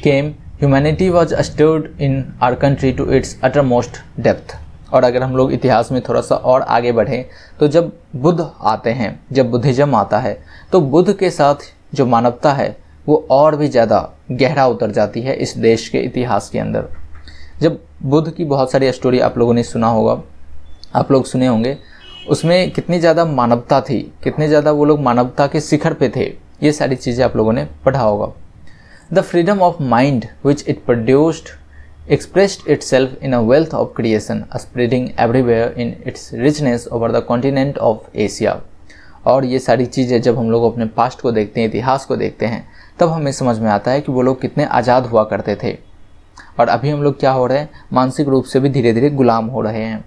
came, humanity was stirred in our country to its uttermost depth। और अगर हम लोग इतिहास में थोड़ा सा और आगे बढ़ें तो जब बुद्ध आते हैं, जब बुद्धिज्म आता है, तो बुद्ध के साथ जो मानवता है वो और भी ज़्यादा गहरा उतर जाती है इस देश के इतिहास के अंदर। जब बुद्ध की बहुत सारी स्टोरी आप लोगों ने सुना होगा, आप लोग सुने होंगे, उसमें कितनी ज़्यादा मानवता थी, कितने ज़्यादा वो लोग मानवता के शिखर पे थे, ये सारी चीज़ें आप लोगों ने पढ़ा होगा। The freedom of mind which it produced expressed itself in a wealth of creation, spreading everywhere in its richness over the continent of Asia। और ये सारी चीज़ें जब हम लोग अपने पास्ट को देखते हैं, इतिहास को देखते हैं, तब हमें समझ में आता है कि वो लोग कितने आज़ाद हुआ करते थे। और अभी हम लोग क्या हो रहे हैं, मानसिक रूप से भी धीरे धीरे गुलाम हो रहे हैं।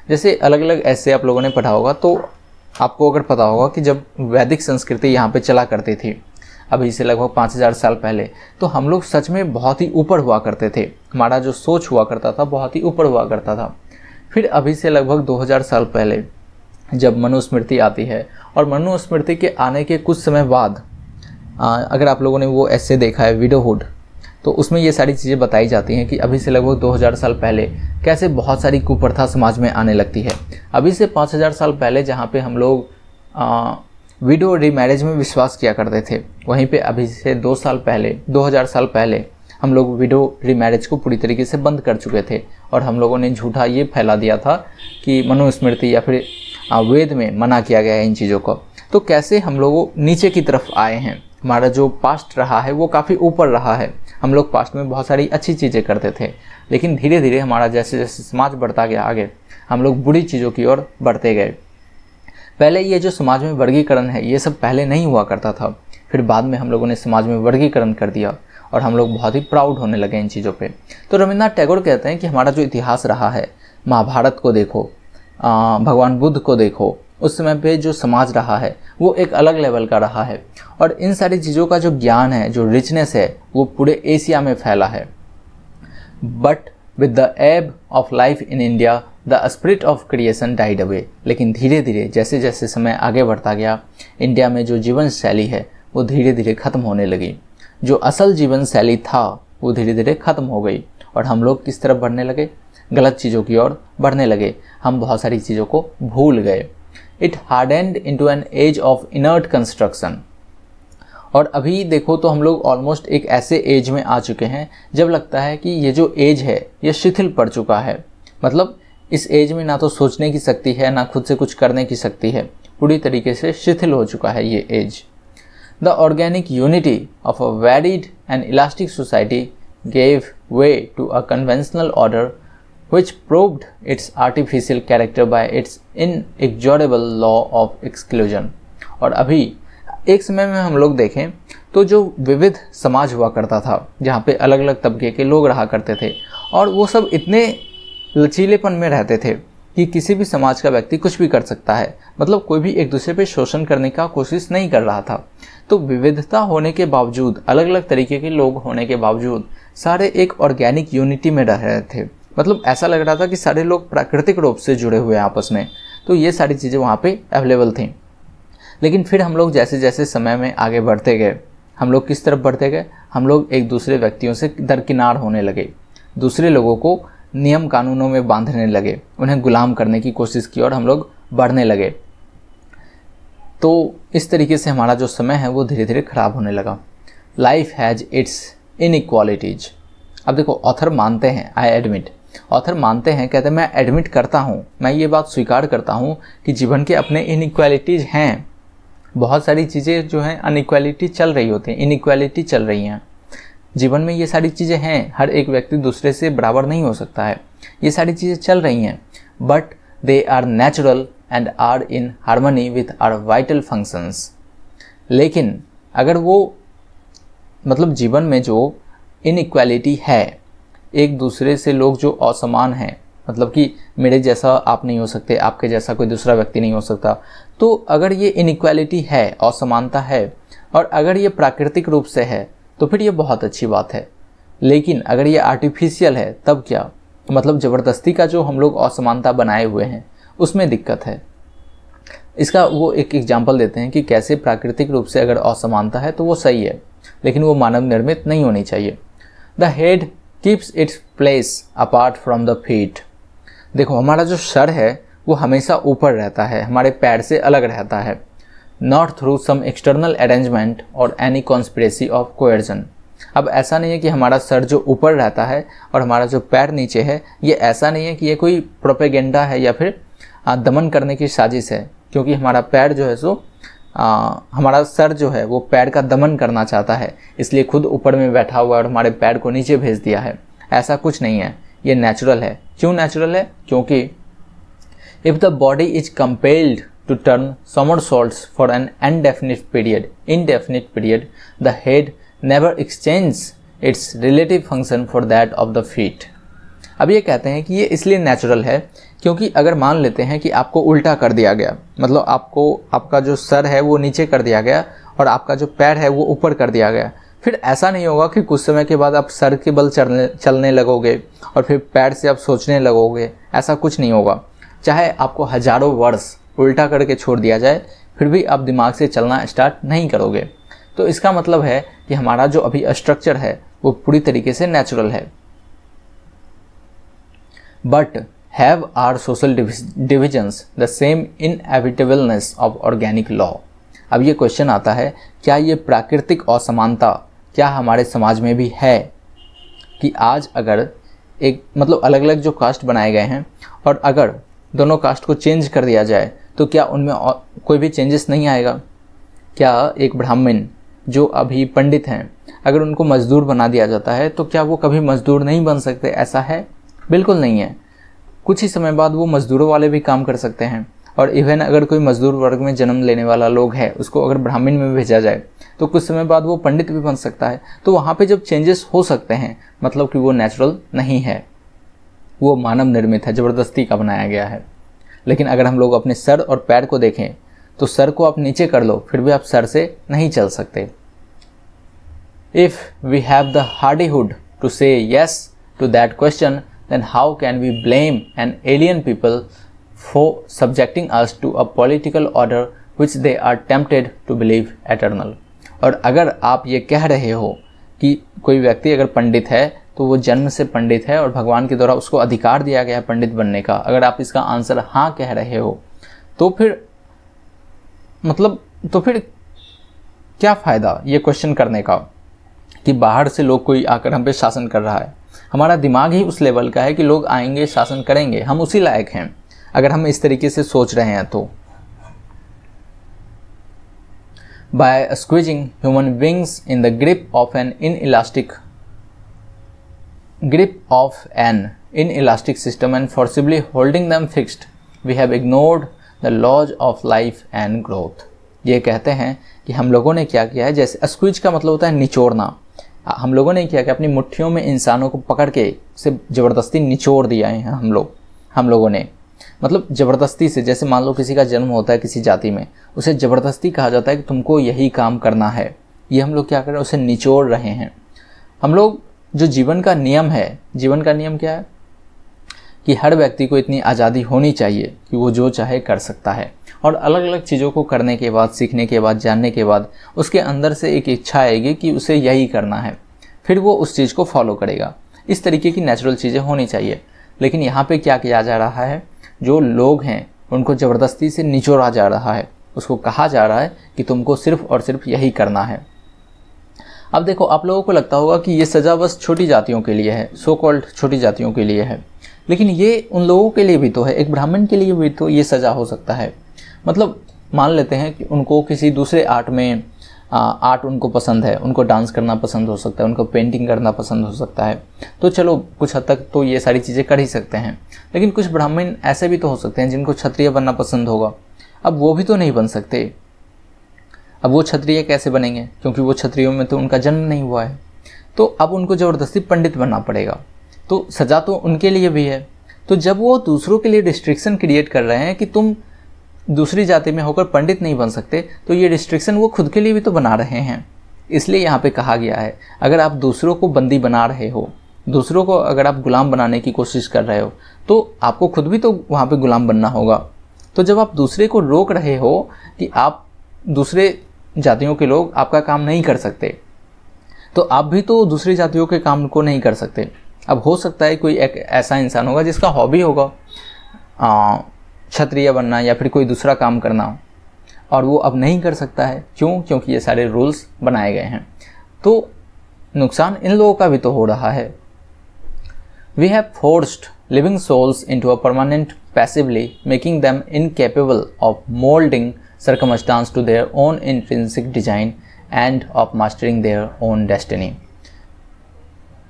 जैसे अलग अलग ऐसे आप लोगों ने पढ़ा होगा, तो आपको अगर पता होगा कि जब वैदिक संस्कृति यहाँ पे चला करती थी, अभी से लगभग 5000 साल पहले, तो हम लोग सच में बहुत ही ऊपर हुआ करते थे। हमारा जो सोच हुआ करता था बहुत ही ऊपर हुआ करता था। फिर अभी से लगभग 2000 साल पहले जब मनुस्मृति आती है, और मनुस्मृति के आने के कुछ समय बाद अगर आप लोगों ने वो ऐसे देखा है विडोहुड, तो उसमें ये सारी चीज़ें बताई जाती हैं कि अभी से लगभग 2000 साल पहले कैसे बहुत सारी कुप्रथा समाज में आने लगती है। अभी से 5000 साल पहले जहाँ पे हम लोग विडो रीमैरिज में विश्वास किया करते थे, वहीं पे अभी से 2000 साल पहले हम लोग विडो रीमैरिज को पूरी तरीके से बंद कर चुके थे। और हम लोगों ने झूठा ये फैला दिया था कि मनुस्मृति या फिर वेद में मना किया गया है इन चीज़ों को। तो कैसे हम लोग नीचे की तरफ आए हैं, हमारा जो पास्ट रहा है वो काफ़ी ऊपर रहा है। हम लोग पास्ट में बहुत सारी अच्छी चीज़ें करते थे, लेकिन धीरे धीरे हमारा जैसे जैसे समाज बढ़ता गया आगे, हम लोग बुरी चीज़ों की ओर बढ़ते गए। पहले ये जो समाज में वर्गीकरण है ये सब पहले नहीं हुआ करता था, फिर बाद में हम लोगों ने समाज में वर्गीकरण कर दिया और हम लोग बहुत ही प्राउड होने लगे इन चीज़ों पे। तो रविन्द्रनाथ टैगोर कहते हैं कि हमारा जो इतिहास रहा है, महाभारत को देखो, भगवान बुद्ध को देखो, उस समय पे जो समाज रहा है वो एक अलग लेवल का रहा है। और इन सारी चीज़ों का जो ज्ञान है, जो रिचनेस है, वो पूरे एशिया में फैला है। But with the above of life in India the spirit of creation died away. लेकिन धीरे धीरे जैसे जैसे समय आगे बढ़ता गया, इंडिया में जो जीवन शैली है वो धीरे धीरे ख़त्म होने लगी। जो असल जीवन शैली था वो धीरे धीरे ख़त्म हो गई और हम लोग किस तरफ बढ़ने लगे, गलत चीज़ों की ओर बढ़ने लगे। हम बहुत सारी चीज़ों को भूल गए। It hardened into an age of inert construction. और अभी देखो तो हम लोग ऑलमोस्ट एक ऐसे एज में आ चुके हैं जब लगता है कि ये जो एज है ये शिथिल पड़ चुका है। मतलब इस एज में ना तो सोचने की शक्ति है, ना खुद से कुछ करने की शक्ति है, पूरी तरीके से शिथिल हो चुका है ये age. The organic unity of a varied and elastic society gave way to a conventional order which proved its artificial character by its inexorable law of exclusion। और अभी एक समय में हम लोग देखें तो जो विविध समाज हुआ करता था, जहाँ पे अलग अलग तबके के लोग रहा करते थे, और वो सब इतने लचीलेपन में रहते थे कि किसी भी समाज का व्यक्ति कुछ भी कर सकता है। मतलब कोई भी एक दूसरे पे शोषण करने का कोशिश नहीं कर रहा था। तो विविधता होने के बावजूद, अलग अलग तरीके के लोग होने के बावजूद, सारे एक ऑर्गेनिक यूनिटी में रह रहे थे। मतलब ऐसा लग रहा था कि सारे लोग प्राकृतिक रूप से जुड़े हुए हैं आपस में। तो ये सारी चीज़ें वहाँ पे अवेलेबल थी। लेकिन फिर हम लोग जैसे जैसे समय में आगे बढ़ते गए, हम लोग किस तरफ बढ़ते गए, हम लोग एक दूसरे व्यक्तियों से दरकिनार होने लगे, दूसरे लोगों को नियम कानूनों में बांधने लगे, उन्हें गुलाम करने की कोशिश की और हम लोग बढ़ने लगे। तो इस तरीके से हमारा जो समय है वो धीरे धीरे खराब होने लगा। Life has its inequalities. अब देखो, ऑथर मानते हैं, आई एडमिट, ऑथर मानते हैं, कहते हैं मैं एडमिट करता हूँ, मैं ये बात स्वीकार करता हूँ कि जीवन के अपने इनइक्वालिटीज़ हैं। बहुत सारी चीज़ें जो हैं अनइक्वालिटी चल रही होती हैं, इनइक्वालिटी चल रही हैं जीवन में। ये सारी चीज़ें हैं, हर एक व्यक्ति दूसरे से बराबर नहीं हो सकता है, ये सारी चीज़ें चल रही हैं। But they are natural and are in harmony with our vital functions. लेकिन अगर वो मतलब जीवन में जो इनइक्वालिटी है, एक दूसरे से लोग जो असमान हैं, मतलब कि मेरे जैसा आप नहीं हो सकते, आपके जैसा कोई दूसरा व्यक्ति नहीं हो सकता, तो अगर ये इनइक्वालिटी है, असमानता है, और अगर ये प्राकृतिक रूप से है तो फिर ये बहुत अच्छी बात है। लेकिन अगर ये आर्टिफिशियल है तब क्या, मतलब ज़बरदस्ती का जो हम लोग असमानता बनाए हुए हैं उसमें दिक्कत है। इसका वो एक एग्जाम्पल देते हैं कि कैसे प्राकृतिक रूप से अगर असमानता है तो वो सही है, लेकिन वो मानव निर्मित नहीं होनी चाहिए। The head keeps its place apart from the feet. देखो हमारा जो सर है वो हमेशा ऊपर रहता है, हमारे पैर से अलग रहता है, not through some external arrangement और एनी कॉन्स्पिरेसी ऑफ कोएर्जन। अब ऐसा नहीं है कि हमारा सर जो ऊपर रहता है और हमारा जो पैर नीचे है, ये ऐसा नहीं है कि ये कोई प्रोपेगेंडा है या फिर दमन करने की साजिश है, क्योंकि हमारा पैर जो है सो हमारा सर जो है वो पैर का दमन करना चाहता है, इसलिए खुद ऊपर में बैठा हुआ और हमारे पैर को नीचे भेज दिया है। ऐसा कुछ नहीं है, ये नेचुरल है। क्यों नेचुरल है? क्योंकि if the body is compelled to turn somersaults for an indefinite period, the head never exchanges its relative function for that of the feet। अब ये कहते हैं कि ये इसलिए नेचुरल है क्योंकि अगर मान लेते हैं कि आपको उल्टा कर दिया गया, मतलब आपका जो सर है वो नीचे कर दिया गया और आपका जो पैर है वो ऊपर कर दिया गया, फिर ऐसा नहीं होगा कि कुछ समय के बाद आप सर के बल चलने लगोगे और फिर पैर से आप सोचने लगोगे। ऐसा कुछ नहीं होगा। चाहे आपको हजारों वर्ष उल्टा करके छोड़ दिया जाए, फिर भी आप दिमाग से चलना स्टार्ट नहीं करोगे। तो इसका मतलब है कि हमारा जो अभी स्ट्रक्चर है वो पूरी तरीके से नेचुरल है। But have are social divisions the same inevitableness of organic law. अब ये क्वेश्चन आता है, क्या ये प्राकृतिक असमानता क्या हमारे समाज में भी है कि आज अगर एक मतलब अलग अलग जो कास्ट बनाए गए हैं और अगर दोनों कास्ट को चेंज कर दिया जाए तो क्या उनमें कोई भी चेंजेस नहीं आएगा? क्या एक ब्राह्मण जो अभी पंडित हैं, अगर उनको मजदूर बना दिया जाता है तो क्या वो कभी मजदूर नहीं बन सकते? ऐसा है? बिल्कुल नहीं है। कुछ ही समय बाद वो मजदूरों वाले भी काम कर सकते हैं। और इवन अगर कोई मजदूर वर्ग में जन्म लेने वाला लोग है, उसको अगर ब्राह्मण में भेजा जाए तो कुछ समय बाद वो पंडित भी बन सकता है। तो वहाँ पे जब चेंजेस हो सकते हैं, मतलब कि वो नेचुरल नहीं है, वो मानव निर्मित है, ज़बरदस्ती का बनाया गया है। लेकिन अगर हम लोग अपने सर और पैर को देखें तो सर को आप नीचे कर लो, फिर भी आप सर से नहीं चल सकते। If we have the hardihood to say yes to that question, then how can we blame an alien people for subjecting us to a political order which they are tempted to believe eternal। और अगर आप ये कह रहे हो कि कोई व्यक्ति अगर पंडित है तो वो जन्म से पंडित है और भगवान के द्वारा उसको अधिकार दिया गया है पंडित बनने का, अगर आप इसका आंसर हाँ कह रहे हो तो फिर क्या फ़ायदा ये क्वेश्चन करने का कि बाहर से लोग कोई आकर हम पे शासन कर रहा है। हमारा दिमाग ही उस लेवल का है कि लोग आएंगे, शासन करेंगे, हम उसी लायक हैं अगर हम इस तरीके से सोच रहे हैं तो। By squeezing human beings in the grip of an inelastic system and forcibly holding them fixed, we have ignored the laws of life and growth। ये कहते हैं कि हम लोगों ने क्या किया है, जैसे स्क्वीज का मतलब होता है निचोड़ना। हम लोगों ने क्या कि अपनी मुट्ठियों में इंसानों को पकड़ के उसे ज़बरदस्ती निचोड़ दिया है हम लोगों ने, मतलब ज़बरदस्ती से। जैसे मान लो किसी का जन्म होता है किसी जाति में, उसे ज़बरदस्ती कहा जाता है कि तुमको यही काम करना है। ये हम लोग क्या कर रहे हैं, उसे निचोड़ रहे हैं। हम लोग जो जीवन का नियम है, जीवन का नियम क्या है कि हर व्यक्ति को इतनी आज़ादी होनी चाहिए कि वो जो चाहे कर सकता है, और अलग अलग चीज़ों को करने के बाद, सीखने के बाद, जानने के बाद उसके अंदर से एक इच्छा आएगी कि उसे यही करना है, फिर वो उस चीज़ को फॉलो करेगा। इस तरीके की नेचुरल चीज़ें होनी चाहिए। लेकिन यहाँ पे क्या किया जा रहा है, जो लोग हैं उनको ज़बरदस्ती से निचोड़ा जा रहा है, उसको कहा जा रहा है कि तुमको सिर्फ और सिर्फ यही करना है। अब देखो, आप लोगों को लगता होगा कि ये सज़ा बस छोटी जातियों के लिए है, सो कॉल्ड छोटी जातियों के लिए है, लेकिन ये उन लोगों के लिए भी तो है। एक ब्राह्मण के लिए भी तो ये सज़ा हो सकता है। मतलब मान लेते हैं कि उनको किसी दूसरे आर्ट उनको पसंद है, उनको डांस करना पसंद हो सकता है, उनको पेंटिंग करना पसंद हो सकता है, तो चलो कुछ हद तक तो ये सारी चीज़ें कर ही सकते हैं। लेकिन कुछ ब्राह्मण ऐसे भी तो हो सकते हैं जिनको क्षत्रिय बनना पसंद होगा, अब वो भी तो नहीं बन सकते। अब वो क्षत्रिय कैसे बनेंगे, क्योंकि वो क्षत्रियों में तो उनका जन्म नहीं हुआ है। तो अब उनको ज़बरदस्ती पंडित बनना पड़ेगा, तो सज़ा तो उनके लिए भी है। तो जब वो दूसरों के लिए रिस्ट्रिक्शन क्रिएट कर रहे हैं कि तुम दूसरी जाति में होकर पंडित नहीं बन सकते, तो ये रिस्ट्रिक्शन वो खुद के लिए भी तो बना रहे हैं। इसलिए यहाँ पे कहा गया है, अगर आप दूसरों को बंदी बना रहे हो, दूसरों को अगर आप गुलाम बनाने की कोशिश कर रहे हो, तो आपको खुद भी तो वहाँ पे गुलाम बनना होगा। तो जब आप दूसरे को रोक रहे हो कि आप दूसरे जातियों के लोग आपका काम नहीं कर सकते, तो आप भी तो दूसरी जातियों के काम को नहीं कर सकते। अब हो सकता है कोई एक ऐसा इंसान होगा जिसका हॉबी होगा क्षत्रिय बनना या फिर कोई दूसरा काम करना, और वो अब नहीं कर सकता है। क्यों? क्योंकि ये सारे रूल्स बनाए गए हैं। तो नुकसान इन लोगों का भी तो हो रहा है। We have forced living souls into a permanent passively, making them incapable of molding circumstance to their own intrinsic design and of mastering their own destiny.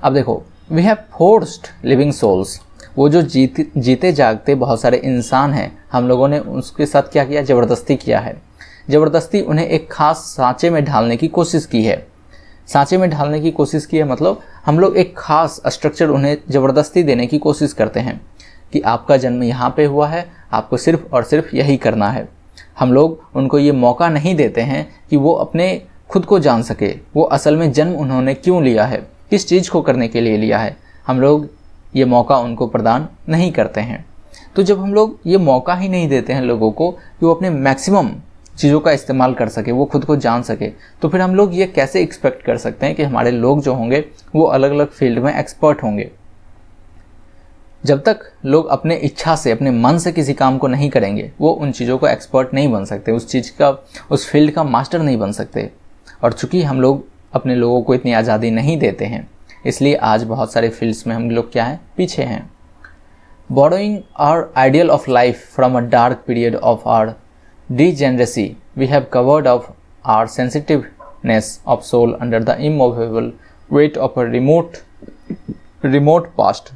अब देखो, we have forced living souls, वो जो जीते जागते बहुत सारे इंसान हैं, हम लोगों ने उसके साथ क्या किया? ज़बरदस्ती किया है। ज़बरदस्ती उन्हें एक खास सांचे में ढालने की कोशिश की है। सांचे में ढालने की कोशिश की है मतलब हम लोग एक खास स्ट्रक्चर उन्हें ज़बरदस्ती देने की कोशिश करते हैं कि आपका जन्म यहाँ पे हुआ है, आपको सिर्फ और सिर्फ यही करना है। हम लोग उनको ये मौका नहीं देते हैं कि वो अपने खुद को जान सके, वो असल में जन्म उन्होंने क्यों लिया है, किस चीज़ को करने के लिए लिया है। हम लोग ये मौका उनको प्रदान नहीं करते हैं। तो जब हम लोग ये मौका ही नहीं देते हैं लोगों को कि वो अपने मैक्सिमम चीज़ों का इस्तेमाल कर सके, वो खुद को जान सके, तो फिर हम लोग ये कैसे एक्सपेक्ट कर सकते हैं कि हमारे लोग जो होंगे वो अलग अलग फील्ड में एक्सपर्ट होंगे। जब तक लोग अपने इच्छा से, अपने मन से किसी काम को नहीं करेंगे, वो उन चीज़ों को एक्सपर्ट नहीं बन सकते, उस चीज़ का, उस फील्ड का मास्टर नहीं बन सकते। और चूंकि हम लोग अपने लोगों को इतनी आज़ादी नहीं देते हैं, इसलिए आज बहुत सारे फील्ड्स में हम लोग क्या हैं? पीछे हैं। Borrowing our ideal of life from a dark period of our degeneracy, we have covered up our sensitiveness of soul under the immovable weight of a remote past.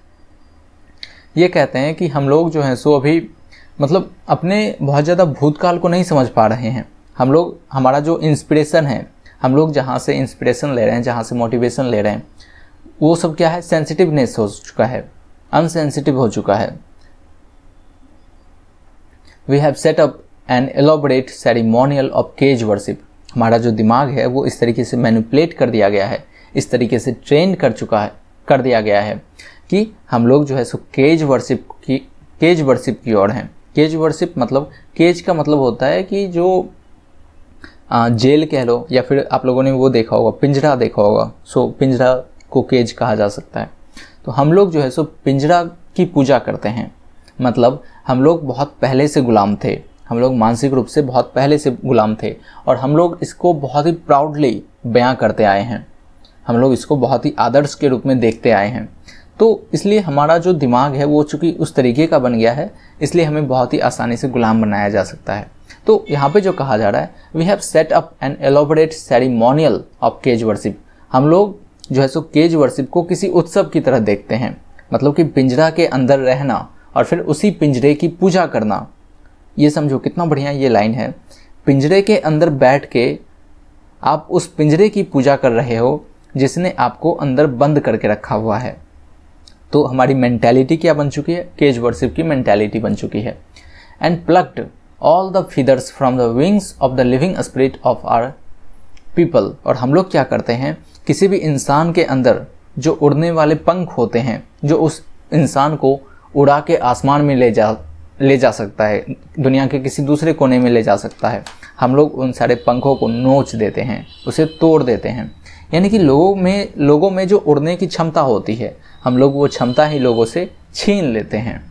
ये कहते हैं कि हम लोग जो हैं सो अभी मतलब अपने बहुत ज़्यादा भूतकाल को नहीं समझ पा रहे हैं। हम लोग, हमारा जो इंस्पिरेशन है, हम लोग जहाँ से इंस्पिरेशन ले रहे हैं, जहाँ से मोटिवेशन ले रहे हैं, वो सब क्या है? सेंसिटिवनेस हो चुका है, अनसेंसिटिव हो चुका है। We have set up an elaborate ceremonial of cage worship. हमारा जो दिमाग है वो इस तरीके से मैनिपुलेट कर दिया गया है, इस तरीके से ट्रेन कर दिया गया है कि हम लोग जो है सो केज वर्शिप की ओर हैं। केज वर्शिप मतलब, केज का मतलब होता है कि जो जेल कह लो, या फिर आप लोगों ने वो देखा होगा, पिंजरा देखा होगा। सो पिंजरा को केज कहा जा सकता है। तो हम लोग जो है सो पिंजरा की पूजा करते हैं। मतलब हम लोग बहुत पहले से गुलाम थे, हम लोग मानसिक रूप से बहुत पहले से गुलाम थे, और हम लोग इसको बहुत ही प्राउडली बयां करते आए हैं। हम लोग इसको बहुत ही आदर्श के रूप में देखते आए हैं। तो इसलिए हमारा जो दिमाग है वो चूंकि उस तरीके का बन गया है, इसलिए हमें बहुत ही आसानी से गुलाम बनाया जा सकता है। तो यहाँ पे जो कहा जा रहा है, we have set up an elaborate ceremonial of cage worship. हम लोग जो है सो केज वर्शिप को किसी उत्सव की तरह देखते हैं। मतलब कि पिंजरा के अंदर रहना और फिर उसी पिंजरे की पूजा करना। ये समझो कितना बढ़िया ये लाइन है। पिंजरे के अंदर बैठ के आप उस पिंजरे की पूजा कर रहे हो जिसने आपको अंदर बंद करके रखा हुआ है। तो हमारी मेंटालिटी क्या बन चुकी है? केज वर्शिप की मेंटालिटी बन चुकी है। And plucked all the feathers from the wings of the living spirit of our people. और हम लोग क्या करते हैं, किसी भी इंसान के अंदर जो उड़ने वाले पंख होते हैं, जो उस इंसान को उड़ा के आसमान में ले जा सकता है, दुनिया के किसी दूसरे कोने में ले जा सकता है, हम लोग उन सारे पंखों को नोच देते हैं, उसे तोड़ देते हैं। यानी कि लोगों में जो उड़ने की क्षमता होती है, हम लोग वो क्षमता ही लोगों से छीन लेते हैं।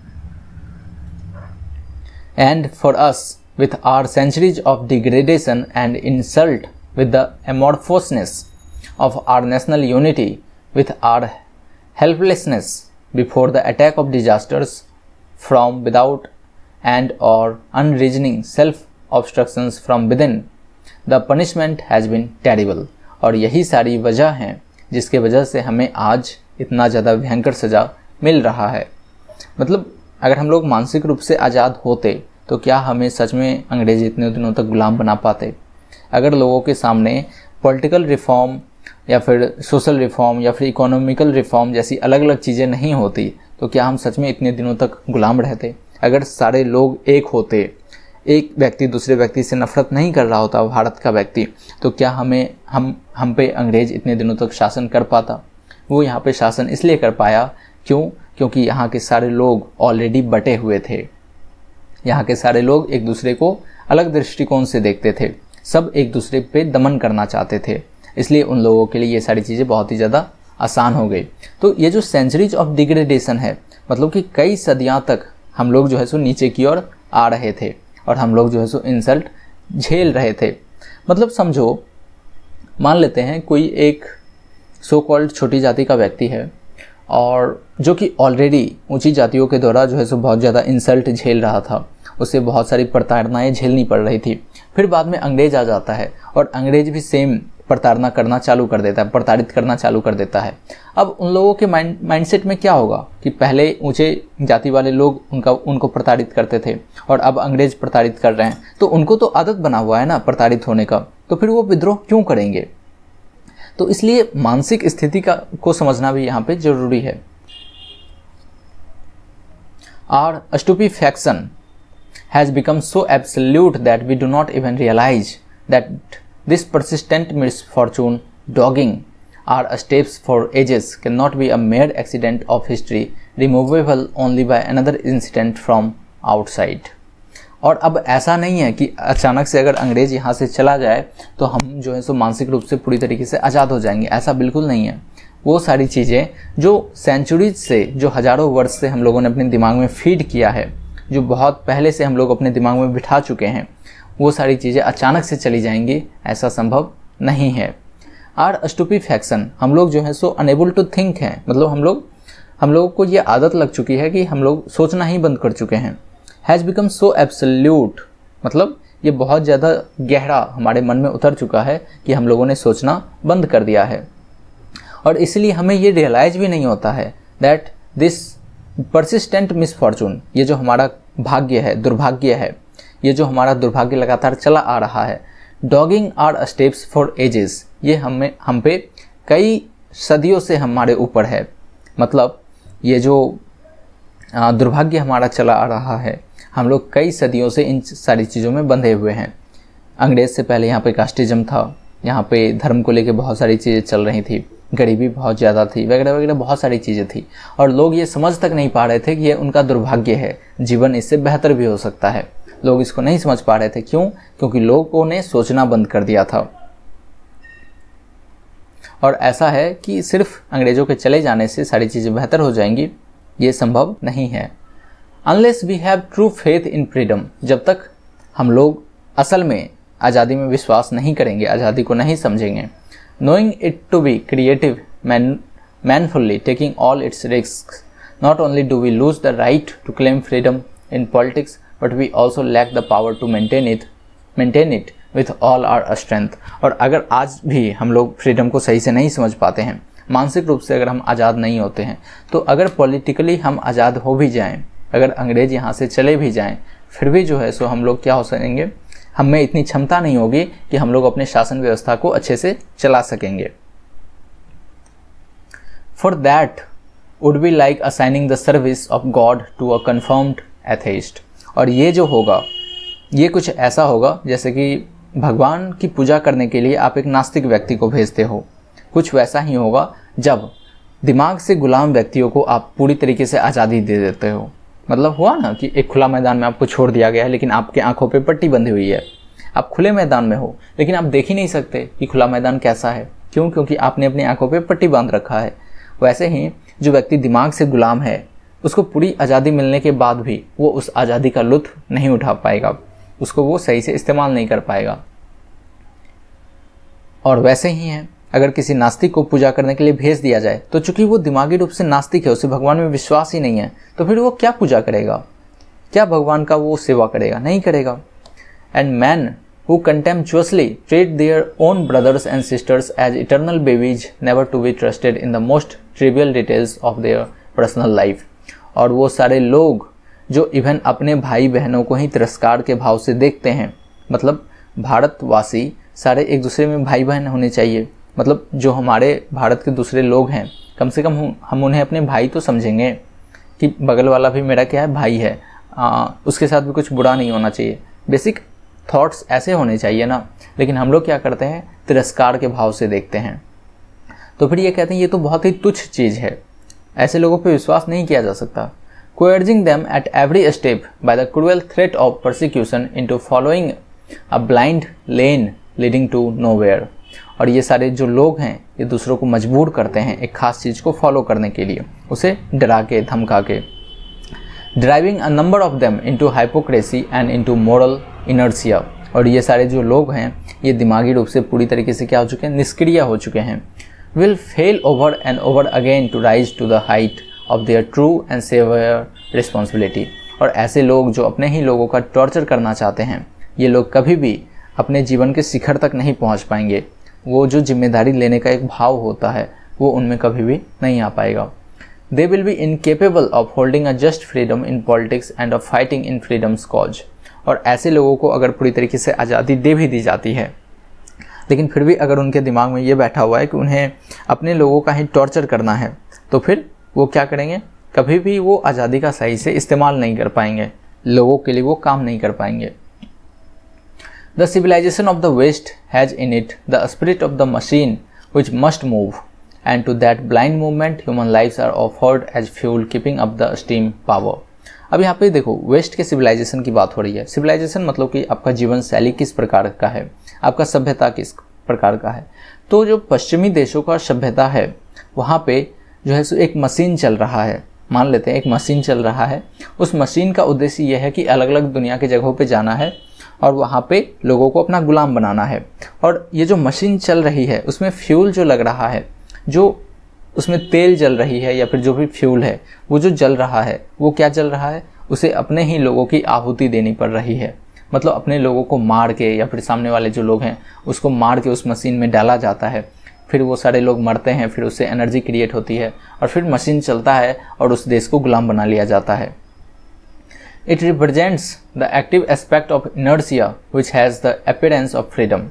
And for us with our centuries of degradation and insult with the amorphousness of our national unity, with our helplessness before the attack of disasters from without and or unreasoning self-obstructions from within, the punishment has been terrible. और यही सारी वजह हैं जिसके वजह से हमें आज इतना ज़्यादा भयंकर सज़ा मिल रहा है। मतलब अगर हम लोग मानसिक रूप से आज़ाद होते तो क्या हमें सच में अंग्रेज इतने दिनों तक गुलाम बना पाते? अगर लोगों के सामने पॉलिटिकल रिफॉर्म या फिर सोशल रिफॉर्म या फिर इकोनॉमिकल रिफॉर्म जैसी अलग अलग चीज़ें नहीं होती तो क्या हम सच में इतने दिनों तक गुलाम रहते? अगर सारे लोग एक होते, एक व्यक्ति दूसरे व्यक्ति से नफरत नहीं कर रहा होता भारत का व्यक्ति, तो क्या हम पे अंग्रेज इतने दिनों तक शासन कर पाता? वो यहाँ पे शासन इसलिए कर पाया क्योंकि यहाँ के सारे लोग ऑलरेडी बटे हुए थे। यहाँ के सारे लोग एक दूसरे को अलग दृष्टिकोण से देखते थे, सब एक दूसरे पे दमन करना चाहते थे। इसलिए उन लोगों के लिए ये सारी चीज़ें बहुत ही ज़्यादा आसान हो गई। तो ये जो सेंचुरीज ऑफ डिग्रेडेशन है, मतलब कि कई सदियां तक हम लोग जो है सो नीचे की ओर आ रहे थे और हम लोग जो है सो इंसल्ट झेल रहे थे। मतलब समझो, मान लेते हैं कोई एक सो कॉल्ड छोटी जाति का व्यक्ति है और जो कि ऑलरेडी ऊंची जातियों के द्वारा जो है सो बहुत ज़्यादा इंसल्ट झेल रहा था, उसे बहुत सारी प्रताड़नाएं झेलनी पड़ रही थी। फिर बाद में अंग्रेज आ जाता है और अंग्रेज भी सेम प्रताड़ना करना चालू कर देता है, प्रताड़ित करना चालू कर देता है। अब उन लोगों के माइंडसेट में क्या होगा कि पहले ऊंचे जाति वाले लोग उनको प्रताड़ित करते थे और अब अंग्रेज प्रताड़ित कर रहे हैं, तो उनको तो आदत बना हुआ है ना प्रताड़ित होने का, तो फिर वो विद्रोह क्यों करेंगे। तो इसलिए मानसिक स्थिति को समझना भी यहाँ पे जरूरी है। Our stupefaction has become so absolute that we do not even realize that this persistent misfortune, dogging our steps for ages, cannot be a mere accident of history, removable only by another incident from outside. और अब ऐसा नहीं है कि अचानक से अगर अंग्रेज यहाँ से चला जाए तो हम जो है सो मानसिक रूप से पूरी तरीके से आज़ाद हो जाएंगे, ऐसा बिल्कुल नहीं है। वो सारी चीज़ें जो सेंचुरीज से, जो हज़ारों वर्ष से हम लोगों ने अपने दिमाग में फीड किया है, जो बहुत पहले से हम लोग अपने दिमाग में बिठा चुके हैं, वो सारी चीज़ें अचानक से चली जाएंगी, ऐसा संभव नहीं है। आर स्टुपिफैक्शन, हम लोग जो है सो अनेबल टू थिंक हैं, मतलब हम लोगों को ये आदत लग चुकी है कि हम लोग सोचना ही बंद कर चुके हैं। हैज़ बिकम सो एब्सोल्यूट, मतलब ये बहुत ज़्यादा गहरा हमारे मन में उतर चुका है कि हम लोगों ने सोचना बंद कर दिया है। और इसलिए हमें ये रियलाइज भी नहीं होता है दैट दिस परसिस्टेंट मिसफॉर्चून, ये जो हमारा भाग्य है, दुर्भाग्य है, ये जो हमारा दुर्भाग्य लगातार चला आ रहा है, डॉगिंग आर स्टेप्स फॉर एजेस, ये हम पे कई सदियों से हमारे ऊपर है। मतलब ये जो दुर्भाग्य हमारा चला आ रहा है, हम लोग कई सदियों से इन सारी चीज़ों में बंधे हुए हैं। अंग्रेज से पहले यहाँ पे कास्टिज्म था, यहाँ पे धर्म को लेके बहुत सारी चीज़ें चल रही थी, गरीबी बहुत ज़्यादा थी, वगैरह वगैरह बहुत सारी चीज़ें थी, और लोग ये समझ तक नहीं पा रहे थे कि ये उनका दुर्भाग्य है, जीवन इससे बेहतर भी हो सकता है। लोग इसको नहीं समझ पा रहे थे। क्यों? क्योंकि लोगों ने सोचना बंद कर दिया था। और ऐसा है कि सिर्फ अंग्रेज़ों के चले जाने से सारी चीज़ें बेहतर हो जाएंगी, ये संभव नहीं है। Unless we have true faith in freedom, जब तक हम लोग असल में आज़ादी में विश्वास नहीं करेंगे, आज़ादी को नहीं समझेंगे, knowing it to be creative, manfully taking all its risks, not only do we lose the right to claim freedom in politics, but we also lack the power to maintain it with all our strength। और अगर आज भी हम लोग freedom को सही से नहीं समझ पाते हैं, मानसिक रूप से अगर हम आज़ाद नहीं होते हैं, तो अगर पॉलिटिकली हम आज़ाद हो भी जाएं, अगर अंग्रेज यहाँ से चले भी जाएं, फिर भी जो है सो हम लोग क्या हो सकेंगे, हम में इतनी क्षमता नहीं होगी कि हम लोग अपने शासन व्यवस्था को अच्छे से चला सकेंगे। For that would be like assigning the service of God to a confirmed atheist. और ये जो होगा, ये कुछ ऐसा होगा जैसे कि भगवान की पूजा करने के लिए आप एक नास्तिक व्यक्ति को भेजते हो। कुछ वैसा ही होगा जब दिमाग से गुलाम व्यक्तियों को आप पूरी तरीके से आज़ादी दे देते हो। मतलब हुआ ना कि एक खुला मैदान में आपको छोड़ दिया गया है, लेकिन आपके आंखों पे पट्टी बंधी हुई है, आप खुले मैदान में हो, लेकिन आप देख ही नहीं सकते कि खुला मैदान कैसा है। क्यों? क्योंकि आपने अपनी आंखों पे पट्टी बांध रखा है। वैसे ही जो व्यक्ति दिमाग से गुलाम है, उसको पूरी आज़ादी मिलने के बाद भी वो उस आज़ादी का लुत्फ नहीं उठा पाएगा, उसको वो सही से इस्तेमाल नहीं कर पाएगा। और वैसे ही है, अगर किसी नास्तिक को पूजा करने के लिए भेज दिया जाए, तो चूंकि वो दिमागी रूप से नास्तिक है, उसे भगवान में विश्वास ही नहीं है, तो फिर वो क्या पूजा करेगा, क्या भगवान का वो सेवा करेगा? नहीं करेगा। And men who contemptuously treat their own brothers and sisters as eternal babies, never to be trusted in the most trivial details of their personal life. और वो सारे लोग जो इवन अपने भाई बहनों को ही तिरस्कार के भाव से देखते हैं, मतलब भारतवासी सारे एक दूसरे में भाई बहन होने चाहिए। मतलब जो हमारे भारत के दूसरे लोग हैं, कम से कम हम उन्हें अपने भाई तो समझेंगे कि बगल वाला भी मेरा क्या है, भाई है, उसके साथ भी कुछ बुरा नहीं होना चाहिए। बेसिक थॉट्स ऐसे होने चाहिए ना, लेकिन हम लोग क्या करते हैं, तिरस्कार के भाव से देखते हैं। तो फिर ये कहते हैं ये तो बहुत ही तुच्छ चीज़ है, ऐसे लोगों पर विश्वास नहीं किया जा सकता। coercing them at every step by the cruel threat of persecution into following a blind lane leading to nowhere। और ये सारे जो लोग हैं ये दूसरों को मजबूर करते हैं एक खास चीज़ को फॉलो करने के लिए, उसे डरा के धमका के। Driving a number of them into hypocrisy and into moral inertia. और ये सारे जो लोग हैं ये दिमागी रूप से पूरी तरीके से क्या हो चुके हैं, निष्क्रिय हो चुके हैं। Will fail over and over again to rise to the height of their true and saviour responsibility. और ऐसे लोग जो अपने ही लोगों का टॉर्चर करना चाहते हैं, ये लोग कभी भी अपने जीवन के शिखर तक नहीं पहुंच पाएंगे। वो जो जिम्मेदारी लेने का एक भाव होता है वो उनमें कभी भी नहीं आ पाएगा। They will be incapable of holding a just freedom in politics end of fighting in freedoms cause. और ऐसे लोगों को अगर पूरी तरीके से आज़ादी दे भी दी जाती है, लेकिन फिर भी अगर उनके दिमाग में ये बैठा हुआ है कि उन्हें अपने लोगों का ही टॉर्चर करना है, तो फिर वो क्या करेंगे, कभी भी वो आज़ादी का सही से इस्तेमाल नहीं कर पाएंगे, लोगों के लिए वो काम नहीं कर पाएंगे। The civilisation of the West has in it the spirit of the machine which must move, and to that blind movement human lives are offered as fuel keeping up the steam power. अब यहाँ पे देखो, waste के civilisation की बात हो रही है। सिविलाइजेशन मतलब कि आपका जीवन शैली किस प्रकार का है, आपका सभ्यता किस प्रकार का है। तो जो पश्चिमी देशों का सभ्यता है वहाँ पे जो है सो एक मशीन चल रहा है, मान लेते हैं एक मशीन चल रहा है। उस मशीन का उद्देश्य यह है कि अलग अलग दुनिया के जगहों पे जाना है और वहाँ पे लोगों को अपना गुलाम बनाना है। और ये जो मशीन चल रही है उसमें फ्यूल जो लग रहा है, जो उसमें तेल जल रही है या फिर जो भी फ्यूल है वो जो जल रहा है वो क्या जल रहा है, उसे अपने ही लोगों की आहुति देनी पड़ रही है। मतलब अपने लोगों को मार के या फिर सामने वाले जो लोग हैं उसको मार के उस मशीन में डाला जाता है, फिर वो सारे लोग मरते हैं, फिर उससे एनर्जी क्रिएट होती है और फिर मशीन चलता है और उस देश को गुलाम बना लिया जाता है। It represents the active aspect of inertia which has the appearance of freedom.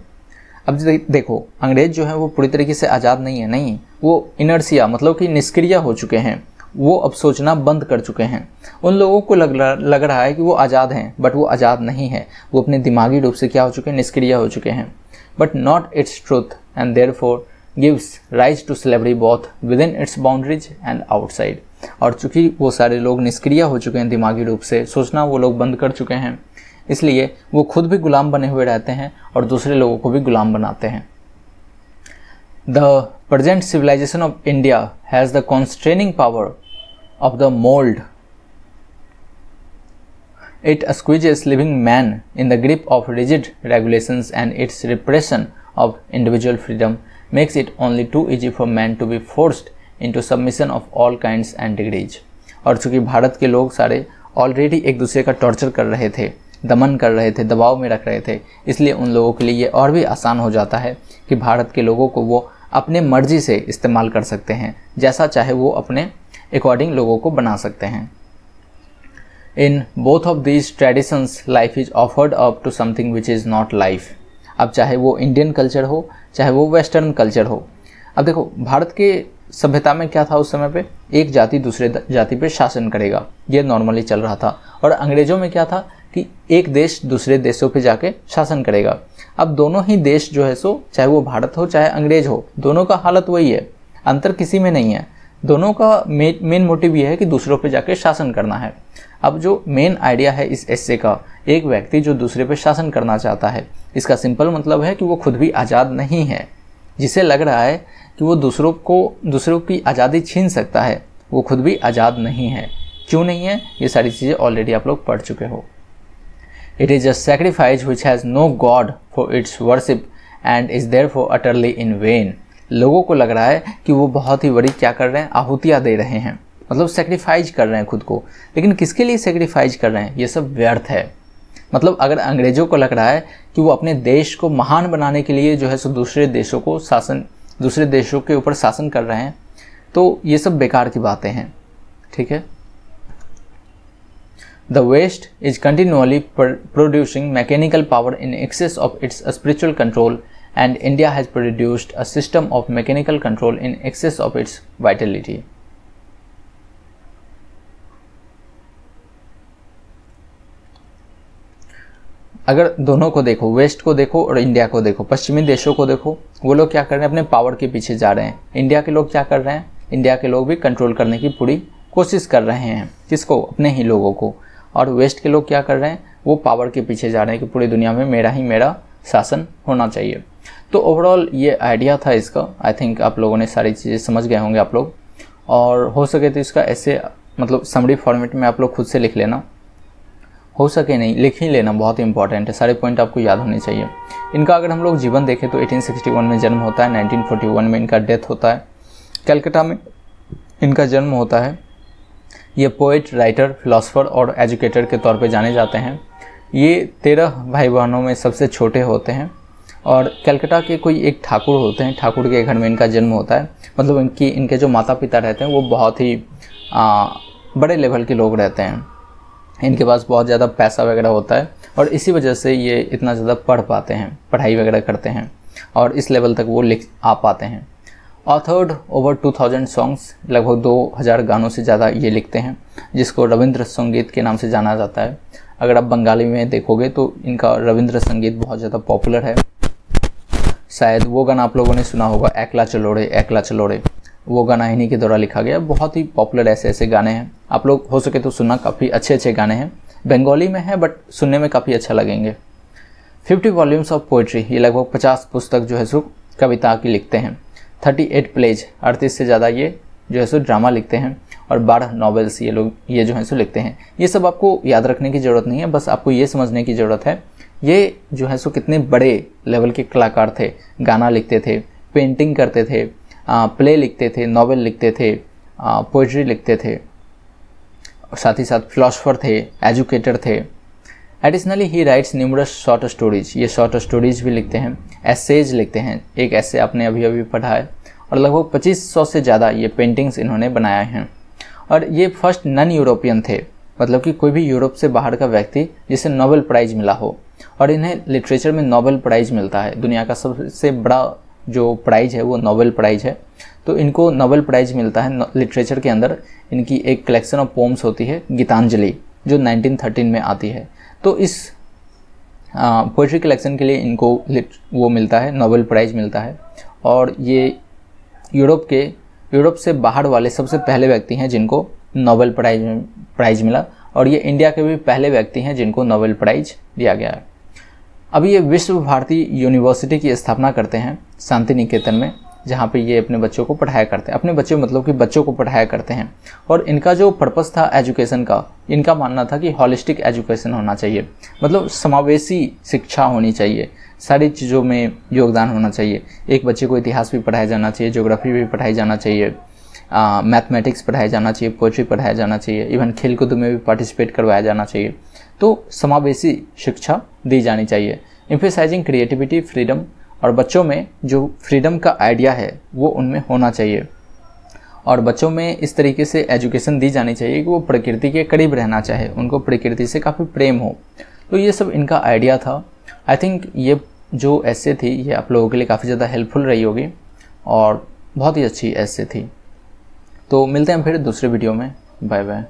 अब देखो, अंग्रेज जो है वो पूरी तरीके से आज़ाद नहीं है, नहीं, वो इनर्सिया मतलब कि निष्क्रिय हो चुके हैं, वो अब सोचना बंद कर चुके हैं। उन लोगों को लग रहा है कि वो आज़ाद हैं, बट वो आज़ाद नहीं है, वो अपने दिमागी रूप से क्या हो चुके हैं, निष्क्रिय हो चुके हैं। But not its truth and therefore gives rise to slavery both within its boundaries and outside. और चूंकि वो सारे लोग निष्क्रिय हो चुके हैं दिमागी रूप से, सोचना वो लोग बंद कर चुके हैं, इसलिए वो खुद भी गुलाम बने हुए रहते हैं और दूसरे लोगों को भी गुलाम बनाते हैं। The present civilisation of India has the constraining power of the mould. It squeezes living man in the grip of rigid regulations, and its repression of individual freedom makes it only too easy for man to be forced into submission of all kinds and degrees। और चूंकि भारत के लोग सारे already एक दूसरे का torture कर रहे थे, दमन कर रहे थे, दबाव में रख रहे थे, इसलिए उन लोगों के लिए ये और भी आसान हो जाता है कि भारत के लोगों को वो अपने मर्जी से इस्तेमाल कर सकते हैं, जैसा चाहे वो अपने अकॉर्डिंग लोगों को बना सकते हैं। In both of these traditions, life is offered up to something which is not life। अब चाहे वो इंडियन कल्चर हो, चाहे वो वेस्टर्न कल्चर हो। अब देखो, भारत के सभ्यता में क्या था उस समय पे, एक जाति दूसरे जाति पे शासन करेगा, ये नॉर्मली चल रहा था। और अंग्रेजों में क्या था कि एक देश दूसरे देशों पे जाके शासन करेगा। अब दोनों ही देश जो है सो, चाहे वो भारत हो चाहे अंग्रेज हो, दोनों का हालत वही है, अंतर किसी में नहीं है। दोनों का मेन मोटिव ये है कि दूसरों पे जाके शासन करना है। अब जो मेन आइडिया है इस एस्से का, एक व्यक्ति जो दूसरे पे शासन करना चाहता है, इसका सिंपल मतलब है कि वो खुद भी आज़ाद नहीं है। जिसे लग रहा है कि वो दूसरों की आज़ादी छीन सकता है, वो खुद भी आज़ाद नहीं है। क्यों नहीं है, ये सारी चीज़ें ऑलरेडी आप लोग पढ़ चुके हो। It is a sacrifice which has no god for its worship and is therefore utterly in vain. लोगों को लग रहा है कि वो बहुत ही बड़ी क्या कर रहे हैं, आहुतियाँ दे रहे हैं, मतलब सेक्रीफाइज कर रहे हैं खुद को। लेकिन किसके लिए सेक्रीफाइज कर रहे हैं, ये सब व्यर्थ है। मतलब अगर अंग्रेजों को लग रहा है कि वो अपने देश को महान बनाने के लिए जो है सो दूसरे देशों के ऊपर शासन कर रहे हैं, तो ये सब बेकार की बातें हैं, ठीक है। The West is continually producing mechanical power in excess of its spiritual control, and India has produced a system of mechanical control in excess of its vitality। अगर दोनों को देखो, वेस्ट को देखो और इंडिया को देखो, पश्चिमी देशों को देखो, वो लोग क्या कर रहे हैं, अपने पावर के पीछे जा रहे हैं। इंडिया के लोग क्या कर रहे हैं, इंडिया के लोग भी कंट्रोल करने की पूरी कोशिश कर रहे हैं, किसको, अपने ही लोगों को। और वेस्ट के लोग क्या कर रहे हैं, वो पावर के पीछे जा रहे हैं कि पूरी दुनिया में मेरा ही मेरा शासन होना चाहिए। तो ओवरऑल ये आइडिया था इसका। आई थिंक आप लोगों ने सारी चीज़ें समझ गए होंगे आप लोग, और हो सके तो इसका ऐसे मतलब समरी फॉर्मेट में आप लोग खुद से लिख लेना, हो सके नहीं लिख ही लेना, बहुत ही इंपॉर्टेंट है, सारे पॉइंट आपको याद होने चाहिए। इनका अगर हम लोग जीवन देखें तो 1861 में जन्म होता है, 1941 में इनका डेथ होता है, कलकत्ता में इनका जन्म होता है। ये पोइट, राइटर, फिलोसोफर और एजुकेटर के तौर पे जाने जाते हैं। ये 13 भाई बहनों में सबसे छोटे होते हैं और कलकत्ता के कोई एक ठाकुर होते हैं, ठाकुर के घर में इनका जन्म होता है। मतलब इनके जो माता पिता रहते हैं वो बहुत ही बड़े लेवल के लोग रहते हैं, इनके पास बहुत ज़्यादा पैसा वगैरह होता है और इसी वजह से ये इतना ज़्यादा पढ़ पाते हैं, पढ़ाई वगैरह करते हैं और इस लेवल तक वो लिख आ पाते हैं। ऑथर्ड ओवर 2000 सॉन्ग्स, लगभग 2000 गानों से ज़्यादा ये लिखते हैं, जिसको रविंद्र संगीत के नाम से जाना जाता है। अगर आप बंगाली में देखोगे तो इनका रविंद्र संगीत बहुत ज़्यादा पॉपुलर है। शायद वो गाना आप लोगों ने सुना होगा, एकला चलोड़े एकला चलोड़े, वो गाना इन्हीं के द्वारा लिखा गया। बहुत ही पॉपुलर ऐसे गाने हैं, आप लोग हो सके तो सुनना, काफ़ी अच्छे गाने हैं। बंगाली में है बट सुनने में काफ़ी अच्छा लगेंगे। 50 वॉल्यूम्स ऑफ पोइट्री, ये लगभग 50 पुस्तक जो है सो कविता की लिखते हैं। 38 प्लेज, 38 से ज़्यादा ये जो है सो ड्रामा लिखते हैं और 12 नॉवेल्स ये जो है सो लिखते हैं। ये सब आपको याद रखने की ज़रूरत नहीं है, बस आपको ये समझने की ज़रूरत है ये जो है सो कितने बड़े लेवल के कलाकार थे। गाना लिखते थे, पेंटिंग करते थे, प्ले लिखते थे, नॉवेल लिखते थे, पोइट्री लिखते थे, साथ ही साथ फिलोसोफर थे, एजुकेटर थे। एडिशनली ही राइट्स न्यूमरस शॉर्ट स्टोरीज, ये शॉर्ट स्टोरीज भी लिखते हैं, एसेज लिखते हैं, एक ऐसे आपने अभी पढ़ा है, और लगभग 2500 से ज़्यादा ये पेंटिंग्स इन्होंने बनाए हैं। और ये फर्स्ट नॉन यूरोपियन थे, मतलब कि कोई भी यूरोप से बाहर का व्यक्ति जिसे नोबेल प्राइज़ मिला हो, और इन्हें लिटरेचर में नोबेल प्राइज़ मिलता है। दुनिया का सबसे बड़ा जो प्राइज़ है वो नोबेल प्राइज़ है, तो इनको नोबेल प्राइज़ मिलता है लिटरेचर के अंदर। इनकी एक कलेक्शन ऑफ पोम्स होती है गीतांजलि, जो 1913 में आती है। तो इस पोइट्री कलेक्शन के लिए इनको वो मिलता है, नोबेल प्राइज़ मिलता है। और ये यूरोप से बाहर वाले सबसे पहले व्यक्ति हैं जिनको नोबेल प्राइज़ मिला, और ये इंडिया के भी पहले व्यक्ति हैं जिनको नोबेल प्राइज़ दिया गया है। अभी ये विश्व भारती यूनिवर्सिटी की स्थापना करते हैं शांति निकेतन में, जहाँ पे ये अपने बच्चों को पढ़ाया करते हैं, अपने बच्चों मतलब कि बच्चों को पढ़ाया करते हैं। और इनका जो पर्पस था एजुकेशन का, इनका मानना था कि हॉलिस्टिक एजुकेशन होना चाहिए, मतलब समावेशी शिक्षा होनी चाहिए, सारी चीज़ों में योगदान होना चाहिए। एक बच्चे को इतिहास भी पढ़ाया जाना चाहिए, ज्योग्राफी भी पढ़ाई जाना चाहिए, मैथमेटिक्स पढ़ाया जाना चाहिए, पोइट्री पढ़ाया जाना चाहिए, इवन खेलकूद में भी पार्टिसिपेट करवाया जाना चाहिए। तो समावेशी शिक्षा दी जानी चाहिए, एम्फेसाइजिंग क्रिएटिविटी, फ्रीडम, और बच्चों में जो फ्रीडम का आइडिया है वो उनमें होना चाहिए। और बच्चों में इस तरीके से एजुकेशन दी जानी चाहिए कि वो प्रकृति के करीब रहना चाहे, उनको प्रकृति से काफ़ी प्रेम हो। तो ये सब इनका आइडिया था। आई थिंक ये जो ऐसे थी ये आप लोगों के लिए काफ़ी ज़्यादा हेल्पफुल रही होगी और बहुत ही अच्छी ऐसे थी। तो मिलते हैं फिर दूसरे वीडियो में, बाय बाय।